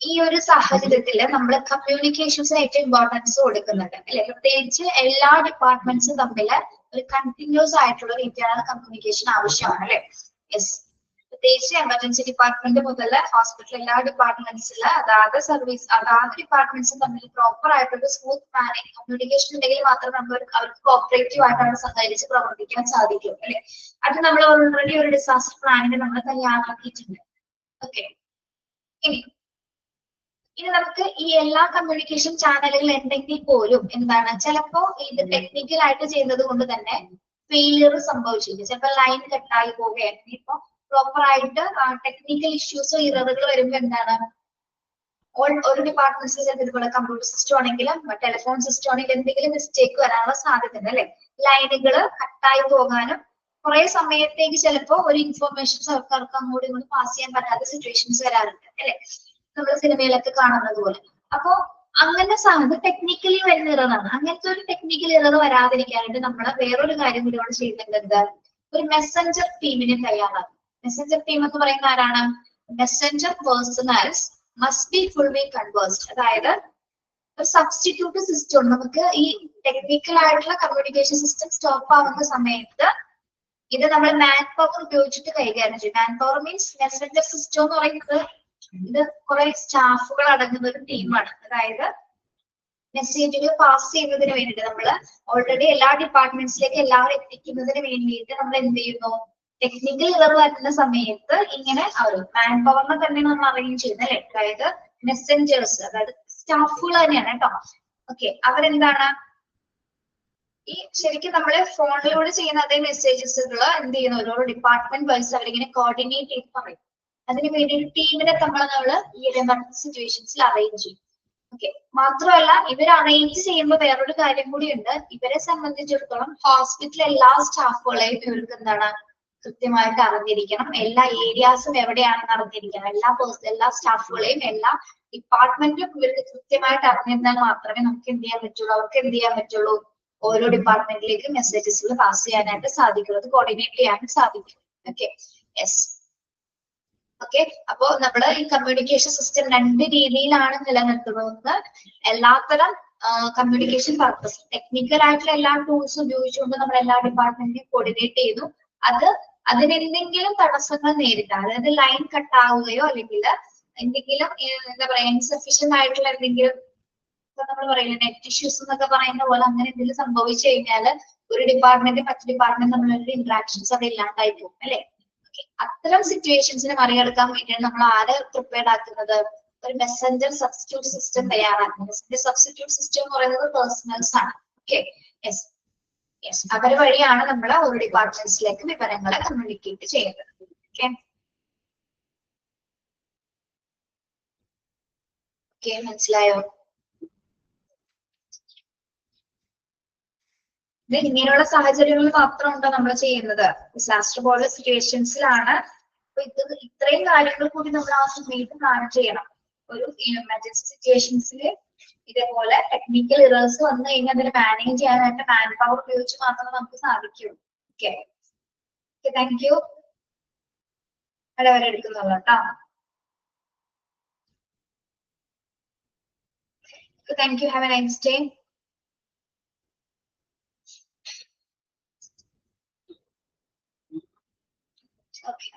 ഈ ഒരു സാഹചര്യത്തിൽ നമ്മൾ കമ്മ്യൂണിക്കേഷൻസിന് ഏറ്റവും importance കൊടുക്കുന്നുണ്ട് അല്ലെ. പ്രത്യേകിച്ച് എല്ലാ ഡിപ്പാർട്ട്മെന്റ്സും തമ്മിൽ ഒരു കണ്ടിന്യൂസ് ആയിട്ടുള്ള ഒരു ഇന്റേണൽ കമ്മ്യൂണിക്കേഷൻ ആവശ്യമാണ് അല്ലെ. യെസ്, പ്രത്യേകിച്ച് എമർജൻസി ഡിപ്പാർട്ട്മെന്റ് മുതൽ ഹോസ്പിറ്റൽ എല്ലാ ഡിപ്പാർട്ട്മെന്റ്സിൽ അതാത് ഡിപ്പാർട്ട്മെന്റ്സും തമ്മിൽ പ്രോപ്പർ ആയിട്ടൊരു സ്മൂത്ത് പ്ലാനിങ് കമ്മ്യൂണിക്കേഷൻ ഉണ്ടെങ്കിൽ മാത്രമേ അവർക്ക് കോപ്പറേറ്റീവ് ആയിട്ടാണ് സഹകരിച്ച് പ്രവർത്തിക്കാൻ സാധിക്കും അല്ലെ. അത് നമ്മൾ ഓൾറെഡി ഒരു ഡിസാസ്റ്റർ പ്ലാനിങ് നമ്മൾ തയ്യാറാക്കിയിട്ടുണ്ട്. ഓക്കെ, ഇനി നമുക്ക് ഈ എല്ലാ കമ്മ്യൂണിക്കേഷൻ ചാനലുകൾ ഉണ്ടെങ്കിൽ പോലും എന്താണ് ചിലപ്പോ ഇത് ടെക്നിക്കൽ ആയിട്ട് ചെയ്യുന്നത് കൊണ്ട് തന്നെ ഫെയിലിയർ സംഭവിച്ചിരിക്കും. ചിലപ്പോൾ ലൈൻ കട്ടായി പോവുകയാണെങ്കിൽ ഇപ്പൊ പ്രോപ്പർ ആയിട്ട് ടെക്നിക്കൽ ഇഷ്യൂസോ ഇററുകൾ വരുമ്പോൾ എന്താണ് ഒരു ഡിപ്പാർട്ട്മെന്റ്സിൽ ചിലപ്പോൾ ഇതുപോലെ കമ്പ്യൂട്ടർ സിസ്റ്റം ആണെങ്കിലും ടെലിഫോൺ സിസ്റ്റം ആണെങ്കിലും എന്തെങ്കിലും മിസ്റ്റേക്ക് വരാനുള്ള സാധ്യത ഉണ്ട് അല്ലെ. ലൈനുകൾ കട്ടായി പോകാനും കുറെ സമയത്തേക്ക് ചിലപ്പോൾ ഒരു ഇൻഫോർമേഷൻസ് ആൾക്കാർക്ക് അങ്ങോട്ടും ഇങ്ങോട്ടും പാസ് ചെയ്യാൻ പറ്റാത്ത സിറ്റുവേഷൻസ് വരാറുണ്ട് അല്ലെ, നമ്മൾ സിനിമയിലൊക്കെ കാണുന്നത് പോലെ. അപ്പോ അങ്ങനെ സാധ്യത ടെക്നിക്കലി വരുന്ന ഇററാണ്. അങ്ങനത്തെ ഒരു ടെക്നിക്കൽ ഇറർ വരാതിരിക്കാനായിട്ട് നമ്മൾ വേറൊരു കാര്യം കൂടി ഇവിടെ ചെയ്യുന്നുണ്ട്. ഒരു മെസ്സഞ്ചർ ടീമിനെ തയ്യാറാക്കും. മെസ്സഞ്ചർ ടീം എന്ന് പറയുന്ന ആരാണ്? Messenger personals must be fully conversed. അതായത് ഒരു സബ്സ്റ്റിറ്റ്യൂട്ട് സിസ്റ്റം ഉണ്ട്. നമുക്ക് ഈ ടെക്നിക്കൽ ആയിട്ടുള്ള കമ്മ്യൂണിക്കേഷൻ സിസ്റ്റം സ്റ്റോപ്പ് ആവുന്ന സമയത്ത് ഇത് നമ്മൾ മാൻ പവർ ഉപയോഗിച്ചിട്ട് കൈകാര്യം ചെയ്യും. Man power means Messenger system എന്ന് പറയുന്നത് ഇത് കുറെ സ്റ്റാഫുകൾ അടങ്ങുന്ന ഒരു ടീമാണ്. അതായത് മെസ്സേജുകൾ പാസ് ചെയ്യുന്നതിന് വേണ്ടിയിട്ട് നമ്മൾ ഓൾറെഡി എല്ലാ ഡിപ്പാർട്ട്മെന്റ്സിലേക്ക് എല്ലാവരും എത്തിക്കുന്നതിന് വേണ്ടിയിട്ട് നമ്മൾ എന്ത് ചെയ്യുന്നു? ടെക്നിക്കൽ ഇറർ വരുന്ന സമയത്ത് ഇങ്ങനെ മാൻ പവറിനെ തന്നെ നമ്മൾ അറേഞ്ച് ചെയ്യുന്നത് അല്ലെ. അതായത് മെസ്സഞ്ചേഴ്സ്, അതായത് സ്റ്റാഫുകൾ തന്നെയാണ് കേട്ടോ. ഓക്കെ, അവരെന്താണ് ഈ ശരിക്കും നമ്മള് ഫോണിലൂടെ ചെയ്യുന്ന അതേ മെസ്സേജസുകൾ എന്ത് ചെയ്യുന്നു? ഓരോ ഡിപ്പാർട്ട്മെന്റ് വൈസ് അവരിങ്ങനെ കോർഡിനേറ്റ് ചെയ്ത് പറയും. അതിന് വേണ്ടിയിട്ട് ടീമിനെ നമ്മള് ഈ എമർജൻസി സിറ്റുവേഷൻസിൽ അറേഞ്ച് ചെയ്യും. ഓക്കെ, മാത്രമല്ല ഇവർ അറേഞ്ച് ചെയ്യുമ്പോൾ വേറൊരു കാര്യം കൂടി ഉണ്ട്. ഇവരെ സംബന്ധിച്ചിടത്തോളം ഹോസ്പിറ്റലിലെ എല്ലാ സ്റ്റാഫുകളെയും ഇവർക്ക് എന്താണ് കൃത്യമായിട്ട് അറിഞ്ഞിരിക്കണം. എല്ലാ ഏരിയാസും എവിടെയാണെന്ന് അറിഞ്ഞിരിക്കണം. എല്ലാ സ്റ്റാഫുകളെയും എല്ലാ ഡിപ്പാർട്ട്മെന്റിലും ഇവർക്ക് കൃത്യമായിട്ട് അറിഞ്ഞിരുന്നാൽ മാത്രമേ നമുക്ക് എന്ത് ചെയ്യാൻ പറ്റുള്ളൂ, അവർക്ക് എന്ത് ചെയ്യാൻ പറ്റുള്ളൂ, ഓരോ ഡിപ്പാർട്ട്മെന്റിലേക്ക് മെസ്സേജസുകൾ പാസ് ചെയ്യാനായിട്ട് സാധിക്കുള്ളൂ, അത് കോർഡിനേറ്റ് ചെയ്യാൻ സാധിക്കും. Okay, yes. ഓക്കെ, അപ്പോ നമ്മള് ഈ കമ്മ്യൂണിക്കേഷൻ സിസ്റ്റം രണ്ട് രീതിയിലാണ് നിലനിർത്തുന്നത്. എല്ലാത്തരം കമ്മ്യൂണിക്കേഷൻ പർപ്പസ് ടെക്നിക്കൽ ആയിട്ടുള്ള എല്ലാ ടൂൾസും ഉപയോഗിച്ചുകൊണ്ട് നമ്മൾ എല്ലാ ഡിപ്പാർട്ട്മെന്റിനെയും കോർഡിനേറ്റ് ചെയ്തു. അതിനെന്തെങ്കിലും തടസ്സങ്ങൾ നേരിട്ടാൽ, അതായത് ലൈൻ കട്ട് ആവുകയോ അല്ലെങ്കിൽ എന്തെങ്കിലും എന്താ പറയാ ഇൻസഫിഷ്യന്റ് ആയിട്ടുള്ള എന്തെങ്കിലും നമ്മൾ പറയില്ല നെറ്റ് ഇഷ്യൂസ് എന്നൊക്കെ പറയുന്ന പോലെ അങ്ങനെ എന്തെങ്കിലും സംഭവിച്ചു കഴിഞ്ഞാൽ ഒരു ഡിപ്പാർട്ട്മെന്റ് മറ്റു ഡിപ്പാർട്ട്മെന്റ് തമ്മിലുള്ള ഇന്ററാക്ഷൻസ് അത് ഇല്ലാണ്ടായി പോകും അല്ലെ. അത്തരം സിറ്റുവേഷൻസിനെ മറികടക്കാൻ വേണ്ടിയാണ് നമ്മൾ ആരെ പ്രിപ്പയർഡ് ആക്കുന്നത്? ഒരു മെസ്സഞ്ചർ സബ്സ്റ്റിറ്റ്യൂട്ട് സിസ്റ്റം തയ്യാറാക്കുന്നത്. മെസ്സഞ്ചർ സബ്സ്റ്റിറ്റ്യൂട്ട് സിസ്റ്റം എന്ന് പറയുന്നത് പേഴ്സണൽസ് ആണ്. ഓക്കെ, യെസ് യെസ്, അവർ വഴിയാണ് നമ്മൾ ഒരു ഡിപ്പാർട്ട്മെന്റ്സിലേക്ക് വിവരങ്ങളെ കമ്മ്യൂണിക്കേറ്റ് ചെയ്യുന്നത്. ഓക്കെ ഓക്കെ, മനസ്സിലായോ? ഇത് ഇങ്ങനെയുള്ള സാഹചര്യങ്ങളിൽ മാത്രമുണ്ടോ നമ്മൾ ചെയ്യുന്നത്? ഡിസാസ്റ്റർ പോലെ സിറ്റുവേഷൻസിലാണ്. അപ്പൊ ഇത്രയും കാര്യങ്ങൾ കൂടി നമ്മൾ ആ സമയത്ത് പ്ലാൻ ചെയ്യണം. ഒരു എമർജൻസി സിറ്റുവേഷൻസിൽ ഇതേപോലെ ടെക്നിക്കൽ ഇറേഴ്സ് വന്നു കഴിഞ്ഞാൽ അതിനെ മാനേജ് ചെയ്യാനായിട്ട് മാൻ പവർ ഉപയോഗിച്ച് മാത്രമേ നമുക്ക് സാധിക്കൂ. Okay, thank you. അവിടെ വരെ എടുക്കുന്നുള്ളൂ കേട്ടോ. Thank you. Have A nice day. Okay.